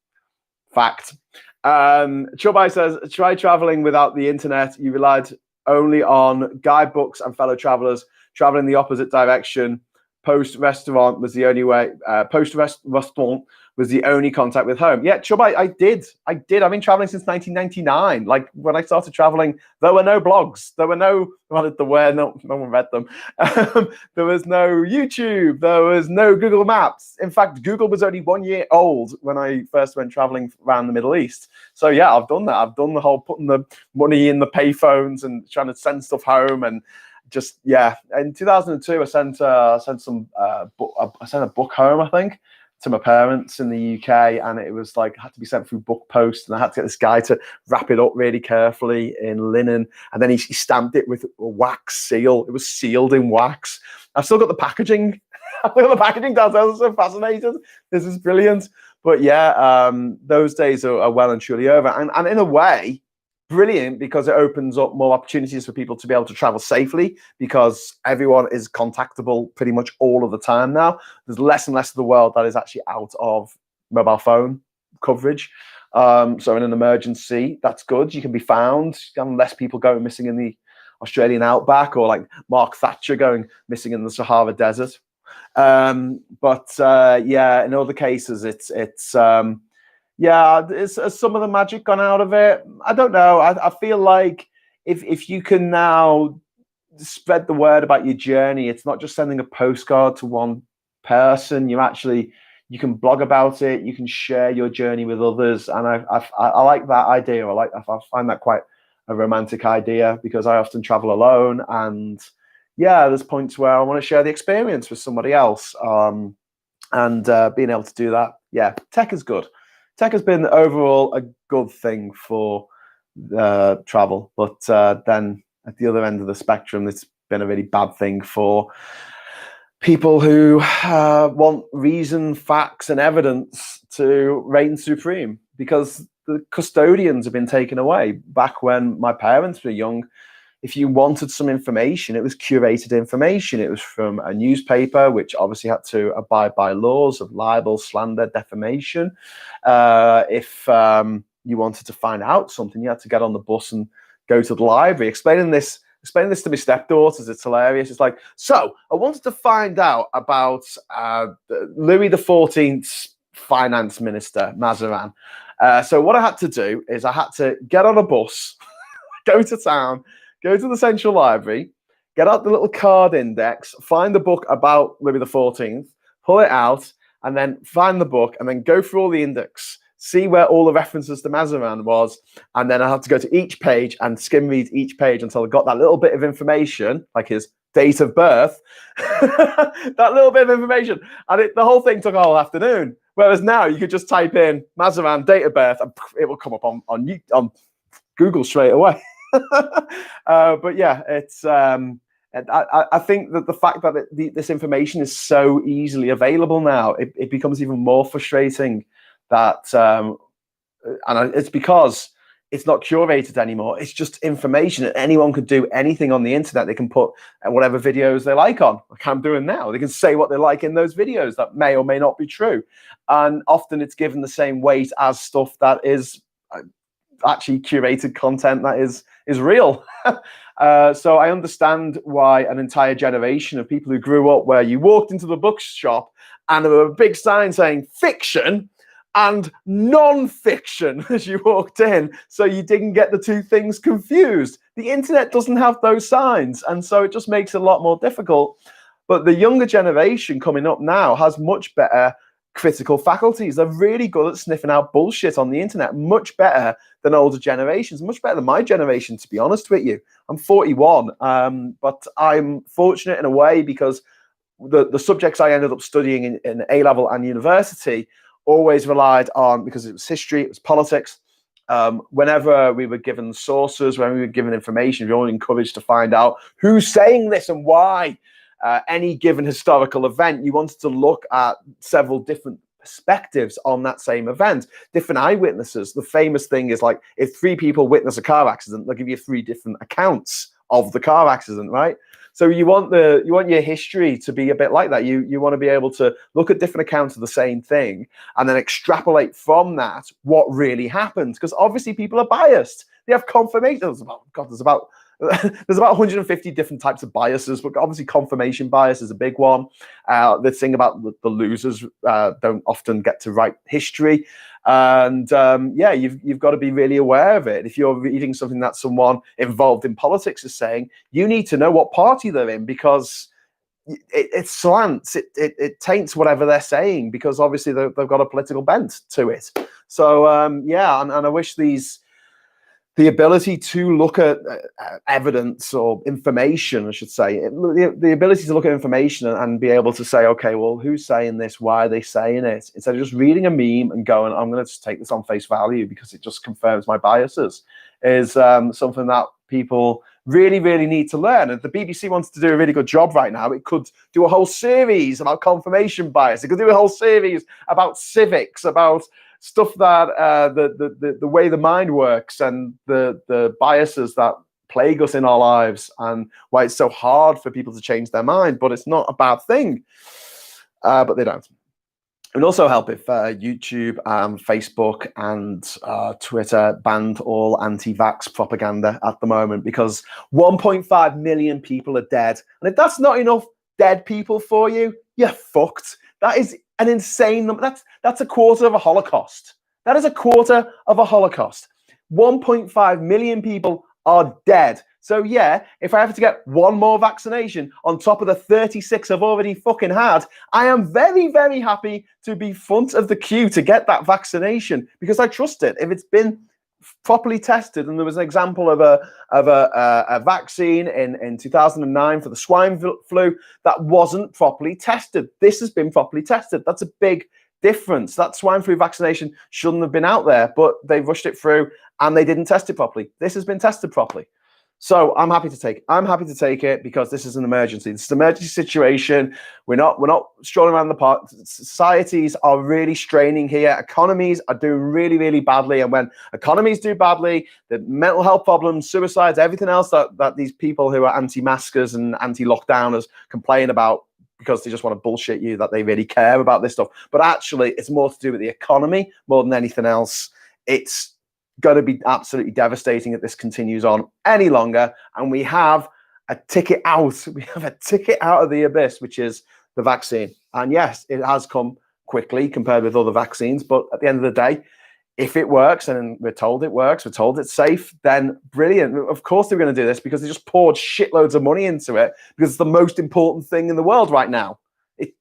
A: Fact. Chubai says, try traveling without the internet. You relied only on guidebooks and fellow travelers traveling the opposite direction. Post-restaurant was the only way. Post-restaurant was the only contact with home. Yeah, Chubai, I did. I've been traveling since 1999. Like, when I started traveling, there were no blogs. There were no one read them. There was no YouTube. There was no Google Maps. In fact, Google was only 1 year old when I first went traveling around the Middle East. So yeah, I've done that. I've done the whole putting the money in the payphones and trying to send stuff home and just, yeah. In 2002, I sent a book home, I think, to my parents in the UK, and it was like, had to be sent through book post, and I had to get this guy to wrap it up really carefully in linen, and then he stamped it with a wax seal. It was sealed in wax. I've still got the packaging. I've got the packaging downstairs. I'm so fascinated. This is brilliant. But yeah, those days are well and truly over, and in a way, brilliant, because it opens up more opportunities for people to be able to travel safely, because everyone is contactable pretty much all of the time now. There's less and less of the world that is actually out of mobile phone coverage. So in an emergency, that's good. You can be found. And less people going missing in the Australian outback, or like Mark Thatcher going missing in the Sahara Desert. But in other cases, it's some of the magic gone out of it? I don't know. I feel like if you can now spread the word about your journey, it's not just sending a postcard to one person. You can blog about it. You can share your journey with others, and I like that idea. I find that quite a romantic idea, because I often travel alone, and yeah, there's points where I want to share the experience with somebody else, and being able to do that. Yeah, tech is good. Tech has been overall a good thing for travel, but then at the other end of the spectrum, it's been a really bad thing for people who want reason, facts, and evidence to reign supreme, because the custodians have been taken away. Back when my parents were young, if you wanted some information, it was curated information. It was from a newspaper, which obviously had to abide by laws of libel, slander, defamation. If you wanted to find out something, you had to get on the bus and go to the library. Explaining this to my stepdaughters, it's hilarious. It's like, so I wanted to find out about Louis XIV's finance minister, Mazarin. So what I had to do is I had to get on a bus, go to town, go to the Central Library, get out the little card index, find the book about Louis XIV, pull it out, and then find the book, and then go through all the index, see where all the references to Mazarin was, and then I had to go to each page and skim read each page until I got that little bit of information, like his date of birth, that little bit of information. And the whole thing took a whole afternoon. Whereas now you could just type in Mazarin, date of birth, and it will come up on Google straight away. But yeah, it's I think that the fact that this information is so easily available now, it becomes even more frustrating that, and it's because it's not curated anymore. It's just information. Anyone could do anything on the internet. They can put whatever videos they like on, like I'm doing now. They can say what they like in those videos that may or may not be true. And often it's given the same weight as stuff that is actually curated content that is real. So I understand why an entire generation of people who grew up where you walked into the bookshop and there were a big sign saying fiction and non-fiction as you walked in, so you didn't get the two things confused. The internet doesn't have those signs, and so it just makes it a lot more difficult. But the younger generation coming up now has much better critical faculties. They're really good at sniffing out bullshit on the internet, much better than older generations, much better than my generation, to be honest with you. I'm 41, but I'm fortunate in a way because the subjects I ended up studying in A-level and university always relied on, because it was history, it was politics. Whenever we were given sources, when we were given information, we were all encouraged to find out who's saying this and why. Any given historical event, you wanted to look at several different perspectives on that same event, different eyewitnesses. The famous thing is, like, if 3 people witness a car accident, they'll give you 3 different accounts of the car accident, right? So you want your history to be a bit like that. You want to be able to look at different accounts of the same thing and then extrapolate from that what really happened, because obviously people are biased. They have confirmation. There's about 150 different types of biases, but obviously confirmation bias is a big one. The thing about the losers don't often get to write history, and yeah, you've got to be really aware of it. If you're reading something that someone involved in politics is saying, you need to know what party they're in, because it slants, it taints whatever they're saying, because obviously they've got a political bent to it. So yeah, and I wish the ability to look at evidence or information, I should say, the ability to look at information and be able to say, okay, well, who's saying this? Why are they saying it? Instead of just reading a meme and going, I'm going to just take this on face value because it just confirms my biases, is something that people really, really need to learn. And the BBC wants to do a really good job right now. It could do a whole series about confirmation bias. It could do a whole series about civics, about stuff that the way the mind works and the biases that plague us in our lives, and why it's so hard for people to change their mind. But it's not a bad thing. But they don't. It would also help if YouTube, Facebook, and Twitter banned all anti-vax propaganda at the moment, because 1.5 million people are dead. And if that's not enough dead people for you, you're fucked. That is an insane number. That's a quarter of a Holocaust. That is a quarter of a Holocaust. 1.5 million people are dead. So yeah, if I have to get one more vaccination on top of the 36 I've already fucking had, I am very, very happy to be front of the queue to get that vaccination, because I trust it. If it's been properly tested, and there was an example of a vaccine in 2009 for the swine flu that wasn't properly tested. This has been properly tested. That's a big difference. That swine flu vaccination shouldn't have been out there, but they rushed it through and they didn't test it properly. This has been tested properly. So I'm happy to take it. I'm happy to take it because this is an emergency. This is an emergency situation. We're not strolling around the park. Societies are really straining here. Economies are doing really, really badly. And when economies do badly, the mental health problems, suicides, everything else that these people who are anti-maskers and anti-lockdowners complain about, because they just want to bullshit you that they really care about this stuff. But actually, it's more to do with the economy more than anything else. It's going to be absolutely devastating if this continues on any longer. And we have a ticket out. We have a ticket out of the abyss, which is the vaccine. And yes, it has come quickly compared with other vaccines. But at the end of the day, if it works, and we're told it works, we're told it's safe, then brilliant. Of course they're going to do this, because they just poured shitloads of money into it, because it's the most important thing in the world right now.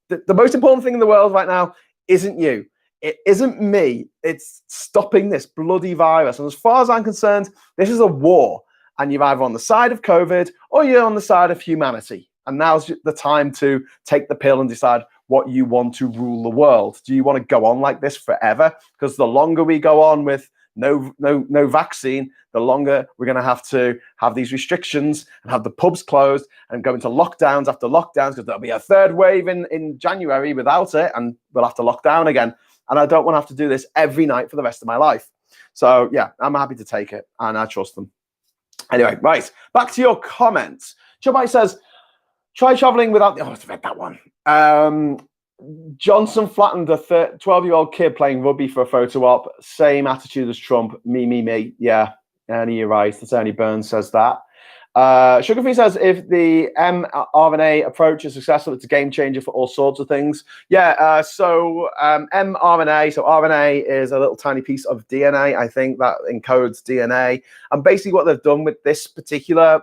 A: The most important thing in the world right now isn't you. It isn't me. It's stopping this bloody virus. And as far as I'm concerned, this is a war. And you're either on the side of COVID or you're on the side of humanity. And now's the time to take the pill and decide what you want to rule the world. Do you want to go on like this forever? Because the longer we go on with no vaccine, the longer we're going to have these restrictions and have the pubs closed and go into lockdowns after lockdowns, because there'll be a third wave in January without it, and we'll have to lock down again. And I don't want to have to do this every night for the rest of my life. So yeah, I'm happy to take it, and I trust them. Anyway, right, back to your comments. Joe says, try traveling without... Oh, I've read that one. Johnson flattened a 12-year-old kid playing rugby for a photo op. Same attitude as Trump. Me. Yeah, Ernie, you're right. That's Ernie Burns says that. Sugarfree says, if the mRNA approach is successful, it's a game changer for all sorts of things. Yeah, so mRNA, so RNA is a little tiny piece of DNA, I think, that encodes DNA. And basically what they've done with this particular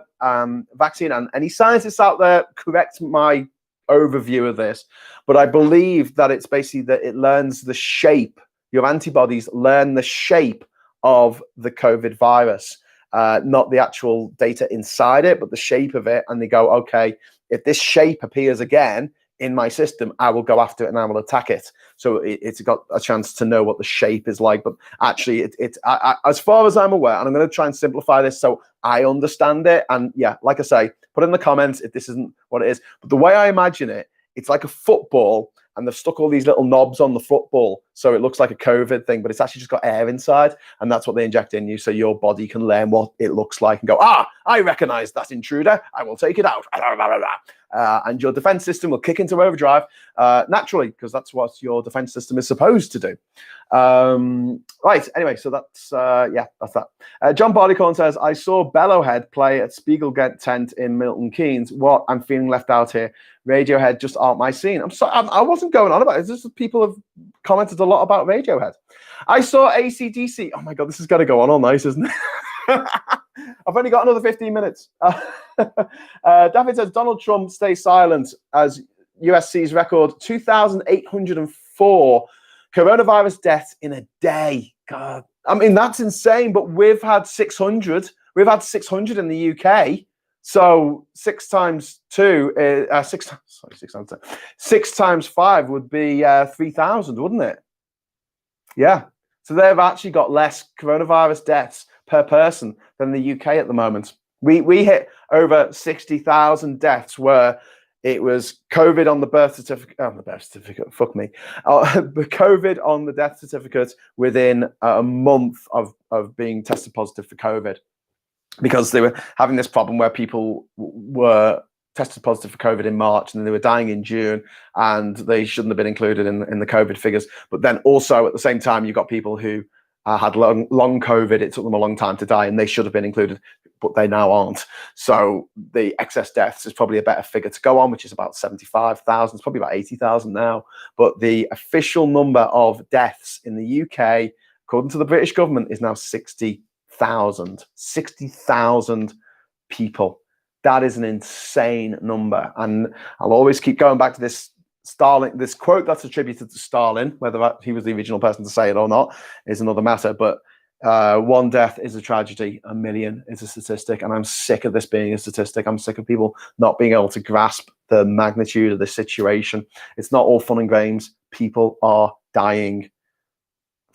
A: vaccine, and any scientists out there, correct my overview of this, but I believe that it's basically that it learns the shape, your antibodies learn the shape of the COVID virus. Not the actual data inside it, but the shape of it. And they go, okay, if this shape appears again in my system, I will go after it and I will attack it. So it's got a chance to know what the shape is like. But actually, as far as I'm aware, and I'm going to try and simplify this so I understand it. And yeah, like I say, put in the comments if this isn't what it is. But the way I imagine it, it's like a football, and they've stuck all these little knobs on the football so it looks like a COVID thing, but it's actually just got air inside, and that's what they inject in you, so your body can learn what it looks like and go, I recognize that intruder, I will take it out. And your defense system will kick into overdrive naturally, because that's what your defense system is supposed to do. Right, anyway, so that's that's that. John Barleycorn says, I saw Bellowhead play at Spiegel Tent in Milton Keynes. What? I'm feeling left out here. Radiohead just aren't my scene. I'm sorry, I wasn't going on about it. It's just people have commented a lot about Radiohead. I saw AC/DC. Oh my God, this is going to go on all nice, isn't it? I've only got another 15 minutes. David says, Donald Trump stays silent as USC's record 2,804 coronavirus deaths in a day. God, I mean, that's insane, but we've had 600. We've had 600 in the UK. So 6 times 2, 6 times 5 would be 3,000, wouldn't it? Yeah. So they've actually got less coronavirus deaths per person than the UK at the moment. We hit over 60,000 deaths where it was COVID on the birth certificate. Oh, the birth certificate. Fuck me. COVID on the death certificate within a month of being tested positive for COVID, because they were having this problem where people were tested positive for COVID in March and they were dying in June, and they shouldn't have been included in the COVID figures. But then also at the same time, you've got people who had long COVID. It took them a long time to die, and they should have been included, but they now aren't. So the excess deaths is probably a better figure to go on, which is about 75,000. It's probably about 80,000 now. But the official number of deaths in the UK, according to the British government, is now 60,000 people. That is an insane number. And I'll always keep going back to this this quote that's attributed to Stalin. Whether he was the original person to say it or not is another matter. But one death is a tragedy, a million is a statistic. And I'm sick of this being a statistic. I'm sick of people not being able to grasp the magnitude of the situation. It's not all fun and games. People are dying.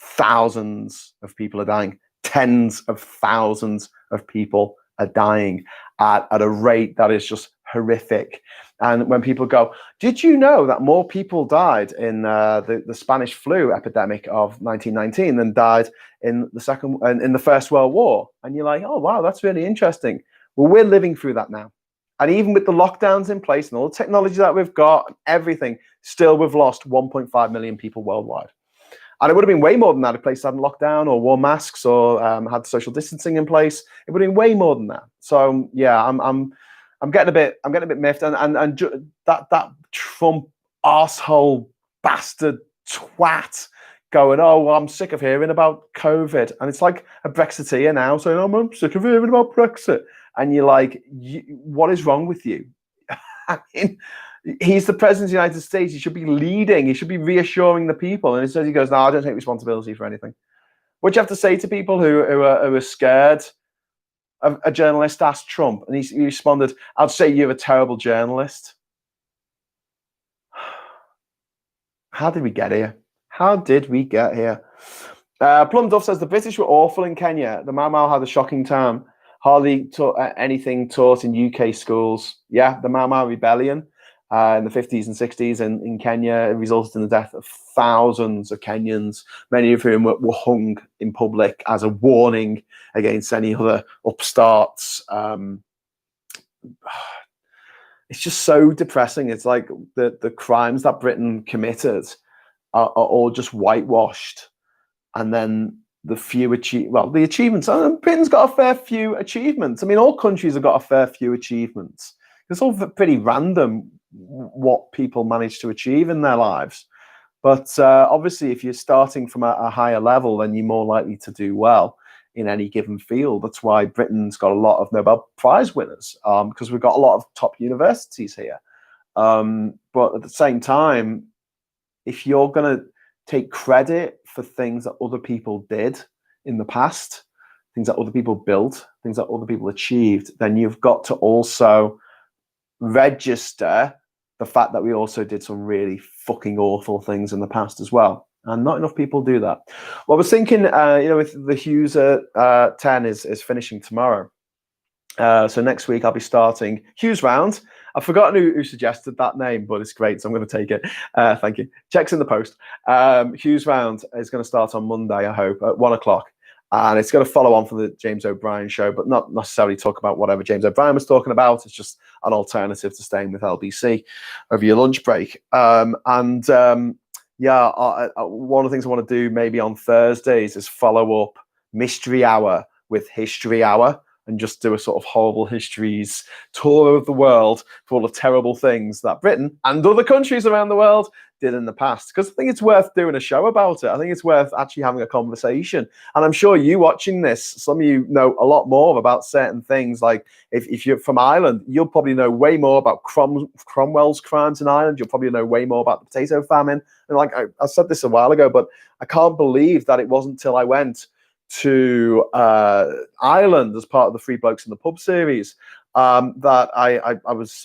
A: Thousands of people are dying. Tens of thousands of people are dying at a rate that is just horrific. And when people go, did you know that more people died in the Spanish flu epidemic of 1919 than died in the First World War? And you're like, oh wow, that's really interesting. Well, we're living through that now. And even with the lockdowns in place and all the technology that we've got and everything, still we've lost 1.5 million people worldwide. And it would have been way more than that if places hadn't locked down or wore masks or had social distancing in place. It would have been way more than that. So yeah, I'm getting a bit miffed, and that Trump arsehole bastard twat going, oh, well, I'm sick of hearing about COVID, and it's like a Brexiteer now saying, oh, I'm sick of hearing about Brexit, and you're like, what is wrong with you? I mean, he's the president of the United States. He should be leading. He should be reassuring the people. And instead he goes, no, I don't take responsibility for anything. What do you have to say to people who are scared? A journalist asked Trump, and he responded, I'd say you're a terrible journalist. How did we get here? How did we get here? Plum Duff says the British were awful in Kenya. The Mau Mau had a shocking time. Hardly taught anything taught in UK schools. Yeah, the Mau Mau rebellion in the 50s and 60s in Kenya resulted in the death of thousands of Kenyans, many of whom were hung in public as a warning against any other upstarts. It's just so depressing. It's like the crimes that Britain committed are all just whitewashed. And then the achievements. Britain's got a fair few achievements. I mean, all countries have got a fair few achievements. It's all pretty random what people manage to achieve in their lives. But obviously, if you're starting from a higher level, then you're more likely to do well in any given field. That's why Britain's got a lot of Nobel Prize winners, because we've got a lot of top universities here. But at the same time, if you're going to take credit for things that other people did in the past, things that other people built, things that other people achieved, then you've got to also register the fact that we also did some really fucking awful things in the past as well. And not enough people do that. Well, I was thinking, with the Hughes at 10 is finishing tomorrow. So next week I'll be starting Hughes Round. I've forgotten who suggested that name, but it's great, so I'm going to take it. Thank you. Checks in the post. Hughes Round is going to start on Monday, I hope, at 1 o'clock. And it's going to follow on from the James O'Brien show, but not necessarily talk about whatever James O'Brien was talking about. It's just an alternative to staying with LBC over your lunch break. One of the things I want to do maybe on Thursdays is follow up Mystery Hour with History Hour, and just do a sort of horrible histories tour of the world for all the terrible things that Britain and other countries around the world did in the past. Because I think it's worth doing a show about it. I think it's worth actually having a conversation. And I'm sure you watching this, some of you know a lot more about certain things. Like if you're from Ireland, you'll probably know way more about Cromwell's crimes in Ireland. You'll probably know way more about the potato famine. And like I said this a while ago, but I can't believe that it wasn't until I went to Ireland as part of the Three Blokes in the Pub series that I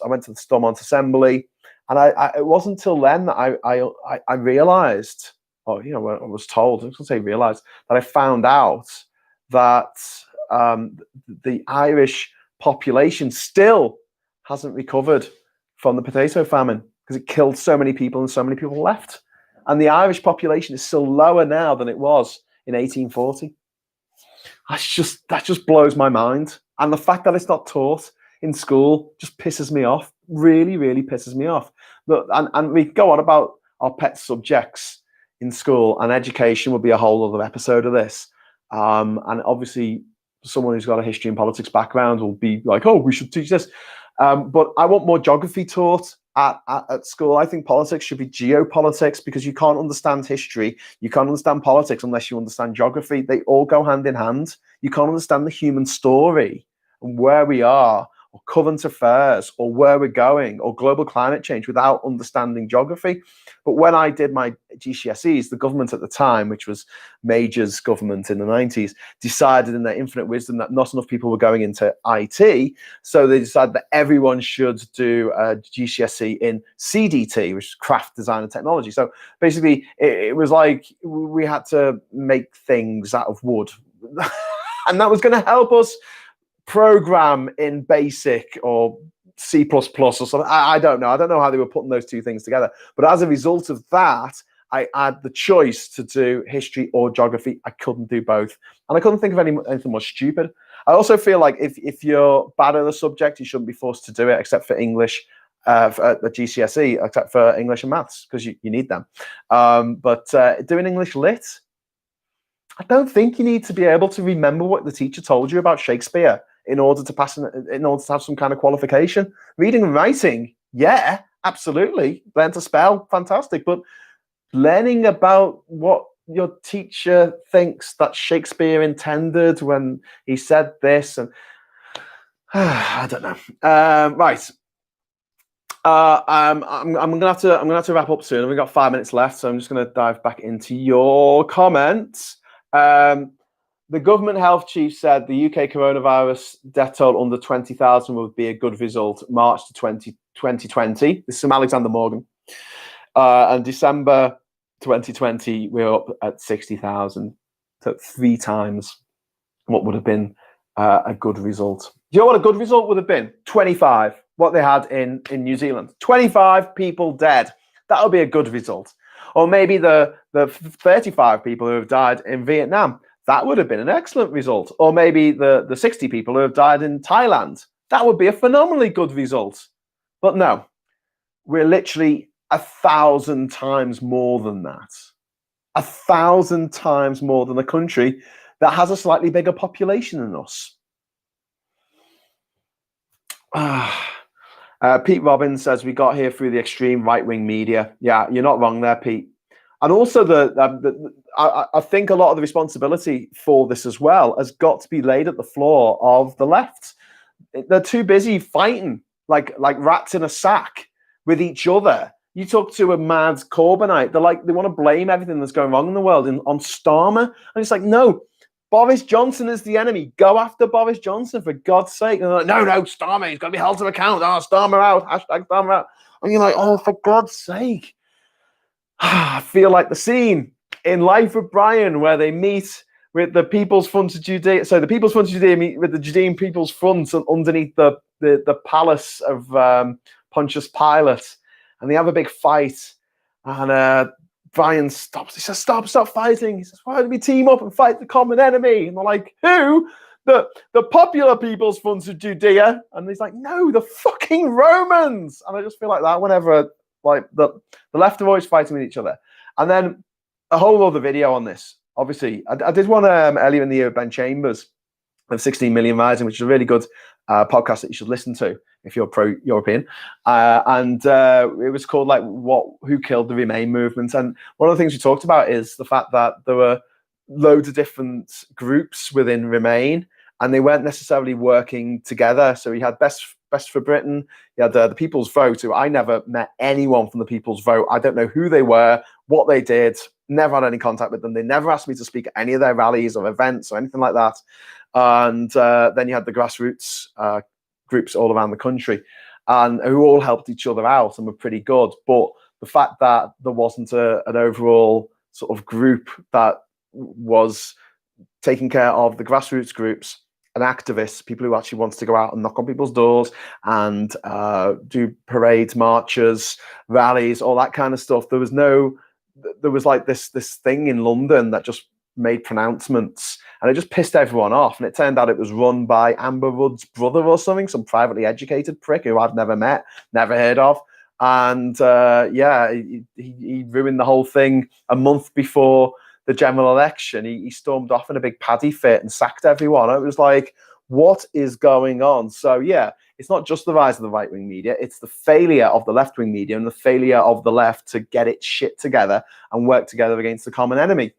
A: went to the Stormont Assembly, and it wasn't until then that I realised, I was told, I was going to say realised, that I found out that the Irish population still hasn't recovered from the potato famine because it killed so many people and so many people left, and the Irish population is still lower now than it was in 1840. That just blows my mind. And the fact that it's not taught in school just pisses me off. Really, really pisses me off. Look, and we go on about our pet subjects in school, and education would be a whole other episode of this. And obviously, someone who's got a history and politics background will be like, oh, we should teach this. But I want more geography taught at school. I think politics should be geopolitics, because you can't understand history, you can't understand politics unless you understand geography. They all go hand in hand. You can't understand the human story and where we are, or current affairs, or where we're going, or global climate change without understanding geography. But when I did my GCSEs, the government at the time, which was Major's government in the 90s, decided in their infinite wisdom that not enough people were going into IT. So they decided that everyone should do a GCSE in CDT, which is craft, design and technology. So basically it was like we had to make things out of wood. And that was going to help us program in BASIC or C++ or something. I don't know. I don't know how they were putting those two things together. But as a result of that, I had the choice to do history or geography. I couldn't do both. And I couldn't think of anything more stupid. I also feel like if you're bad at a subject, you shouldn't be forced to do it, except for English, for the GCSE, except for English and maths, because you need them. But doing English lit, I don't think you need to be able to remember what the teacher told you about Shakespeare in order to pass, in order to have some kind of qualification. Reading and writing, yeah, absolutely. Learn to spell, fantastic. But learning about what your teacher thinks that Shakespeare intended when he said this, and I don't know. Right. I'm gonna have to wrap up soon. We've got 5 minutes left, so I'm just gonna dive back into your comments. The government health chief said the UK coronavirus death toll under 20,000 would be a good result. March to 2020. This is from Alexander Morgan. And December 2020, we're up at 60,000. So 3 times what would have been a good result. Do you know what a good result would have been? 25, what they had in New Zealand. 25 people dead. That would be a good result. Or maybe the 35 people who have died in Vietnam. That would have been an excellent result. Or maybe the 60 people who have died in Thailand. That would be a phenomenally good result. But no, we're literally 1,000 times more than that. 1,000 times more than a country that has a slightly bigger population than us. Pete Robbins says we got here through the extreme right-wing media. Yeah, you're not wrong there, Pete. And also, I think a lot of the responsibility for this as well has got to be laid at the floor of the left. They're too busy fighting like rats in a sack with each other. You talk to a mad Corbynite, they want to blame everything that's going wrong in the world on Starmer, and it's like, no, Boris Johnson is the enemy. Go after Boris Johnson, for God's sake. And they're like, no, Starmer, he's got to be held to account. Oh, Starmer out, hashtag Starmer out. And you're like, oh, for God's sake. I feel like the scene in Life of Brian where they meet with the People's Front of Judea. So the People's Front of Judea meet with the Judean People's Front underneath the palace of Pontius Pilate. And they have a big fight. And Brian stops. He says, stop fighting. He says, why don't we team up and fight the common enemy? And they're like, who? The popular People's Front of Judea. And he's like, no, the fucking Romans. And I just feel like that whenever like the left are always fighting with each other. And then a whole other video on this. Obviously, I did one earlier in the year with Ben Chambers of 16 Million Rising, which is a really good podcast that you should listen to if you're pro-European. And it was called Who Killed the Remain movement. And one of the things we talked about is the fact that there were loads of different groups within Remain, and they weren't necessarily working together. So you had Best for Britain, you had the People's Vote, who I never met anyone from the People's Vote. I don't know who they were, what they did, never had any contact with them. They never asked me to speak at any of their rallies or events or anything like that. And then you had the grassroots groups all around the country, and who all helped each other out and were pretty good. But the fact that there wasn't an overall sort of group that was taking care of the grassroots groups and activists, people who actually wanted to go out and knock on people's doors and do parades, marches, rallies, all that kind of stuff. There was like this thing in London that just made pronouncements, and it just pissed everyone off. And it turned out it was run by Amber Rudd's brother or something, some privately educated prick who I've never met, never heard of. And he ruined the whole thing a month before the general election. He stormed off in a big paddy fit and sacked everyone. It was like, what is going on? So yeah, it's not just the rise of the right-wing media, it's the failure of the left-wing media and the failure of the left to get its shit together and work together against the common enemy,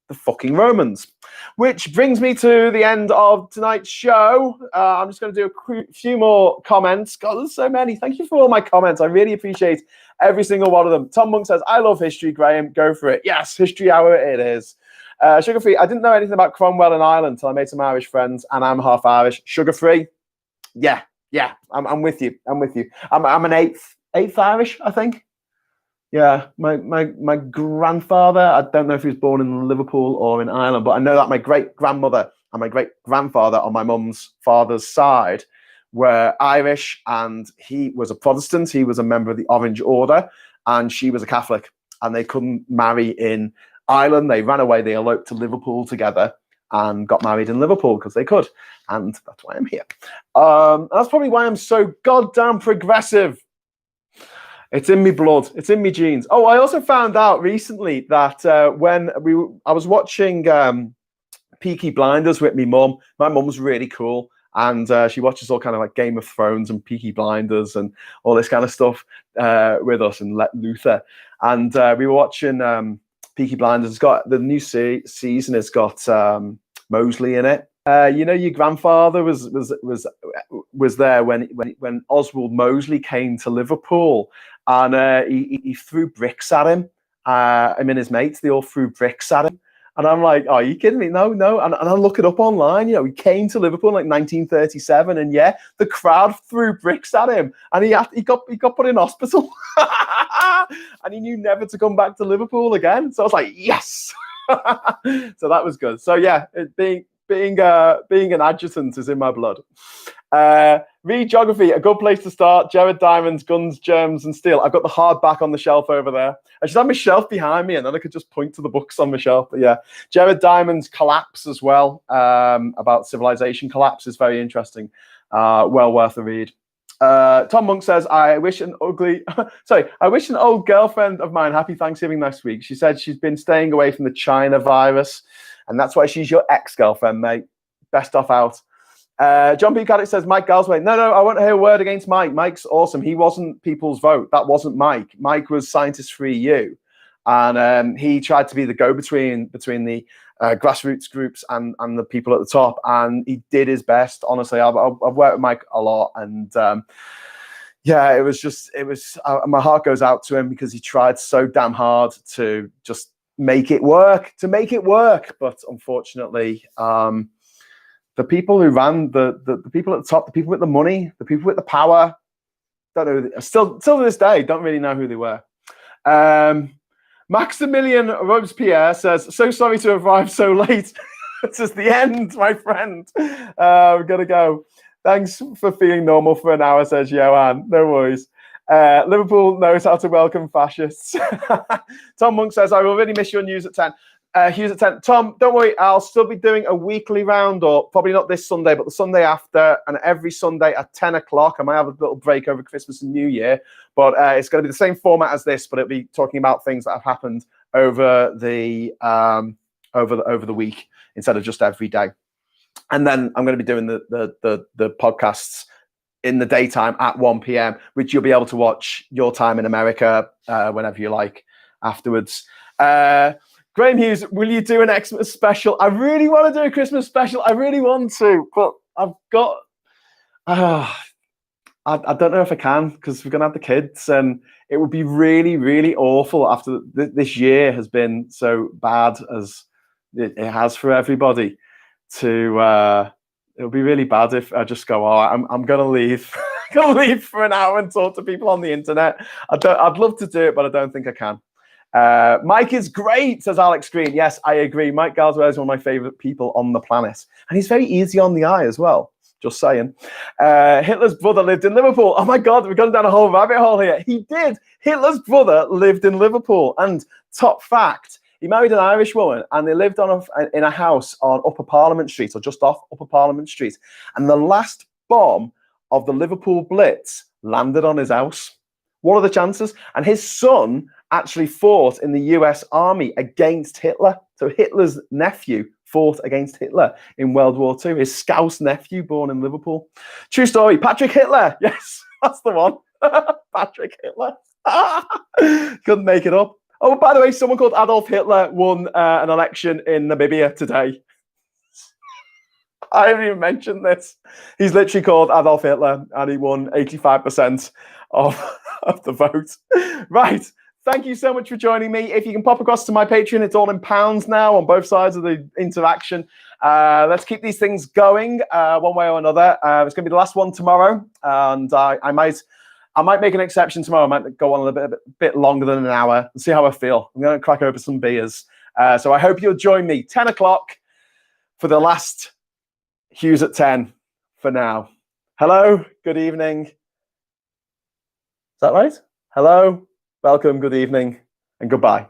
A: the fucking Romans. Which brings me to the end of tonight's show. I'm just going to do a few more comments. God, there's so many. Thank you for all my comments. I really appreciate every single one of them. Tom Monk says, I love history, Graham. Go for it. Yes, history hour it is. Sugar-free. I didn't know anything about Cromwell in Ireland until I made some Irish friends, and I'm half Irish. Sugar-free. Yeah. I'm with you. I'm an eighth Irish, I think. Yeah, my grandfather, I don't know if he was born in Liverpool or in Ireland, but I know that my great-grandmother and my great-grandfather on my mum's father's side were Irish, and he was a Protestant. He was a member of the Orange Order, and she was a Catholic, and they couldn't marry in Ireland. They ran away. They eloped to Liverpool together and got married in Liverpool because they could, and that's why I'm here. That's probably why I'm so goddamn progressive. It's in me blood. It's in me genes. Oh, I also found out recently that I was watching Peaky Blinders with me mum. My mum's really cool, and she watches all kind of like Game of Thrones and Peaky Blinders and all this kind of stuff with us, and Let Luther. And we were watching Peaky Blinders. It's got the new season. It's got Mosley in it. Your grandfather was there when Oswald Mosley came to Liverpool, and he threw bricks at him. Him and his mates, they all threw bricks at him. And I'm like, oh, are you kidding me? No. And I look it up online. He came to Liverpool in like 1937, and yeah, the crowd threw bricks at him, and he got put in hospital, and he knew never to come back to Liverpool again. So I was like, yes. So that was good. So yeah, being an adjutant is in my blood. Read geography, a good place to start. Jared Diamond's Guns, Germs, and Steel. I've got the hardback on the shelf over there. I should have my shelf behind me, and then I could just point to the books on my shelf. But yeah, Jared Diamond's Collapse as well, about civilization collapse, is very interesting. Well worth a read. Tom Monk says, I wish an old girlfriend of mine happy Thanksgiving next week. She said she's been staying away from the China virus, and that's why she's your ex-girlfriend, mate. Best off out. John P. Caddick says, Mike Galsway. No, I won't hear a word against Mike. Mike's awesome. He wasn't People's Vote. That wasn't Mike. Mike was Scientists for EU. And he tried to be the go-between between the grassroots groups and the people at the top. And he did his best. Honestly, I've worked with Mike a lot. And yeah, it was my heart goes out to him because he tried so damn hard to just make it work. But unfortunately, the people who ran, the people at the top, the people with the money, the people with the power, don't know. Still to this day, don't really know who they were. Maximilian Robespierre says, so sorry to have arrived so late. This is the end, my friend. We've got to go. Thanks for feeling normal for an hour, says Joanne. No worries. Liverpool knows how to welcome fascists. Tom Monk says, I will really miss your news at 10. Hughes at 10. Tom, don't worry, I'll still be doing a weekly roundup, probably not this Sunday, but the Sunday after, and every Sunday at 10 o'clock. I might have a little break over Christmas and New Year, but it's going to be the same format as this, but it'll be talking about things that have happened over the over the week instead of just every day. And then I'm going to be doing the podcasts in the daytime at 1 p.m., which you'll be able to watch your time in America whenever you like afterwards. Graham Hughes, will you do an Xmas special? I really want to do a Christmas special. I really want to, but I've got... I don't know if I can because we're going to have the kids, and it would be really, really awful after this year has been so bad as it has for everybody. It would be really bad if I just go, I'm going to leave. I'm going to leave for an hour and talk to people on the internet. I'd love to do it, but I don't think I can. Mike is great, says Alex Green. Yes, I agree. Mike Galsway is one of my favorite people on the planet, and he's very easy on the eye as well. Just saying. Hitler's brother lived in Liverpool. Oh my God, we're going down a whole rabbit hole here. He did. Hitler's brother lived in Liverpool, and top fact, he married an Irish woman, and they lived in a house on Upper Parliament Street, or just off Upper Parliament Street. And the last bomb of the Liverpool Blitz landed on his house. What are the chances? And his son actually fought in the US Army against Hitler. So Hitler's nephew fought against Hitler in World War II. His Scouse nephew, born in Liverpool. True story. Patrick Hitler. Yes, that's the one. Patrick Hitler. Couldn't make it up. Oh, by the way, someone called Adolf Hitler won an election in Namibia today. I haven't even mentioned this. He's literally called Adolf Hitler, and he won 85% of the vote. Right. Thank you so much for joining me. If you can pop across to my Patreon, it's all in pounds now on both sides of the interaction. Let's keep these things going one way or another. It's going to be the last one tomorrow, and I might make an exception tomorrow. I might go on a bit longer than an hour and see how I feel. I'm going to crack open some beers. So I hope you'll join me 10 o'clock for the last Hughes at 10 for now. Hello, good evening. Is that right? Hello, welcome, good evening, and goodbye.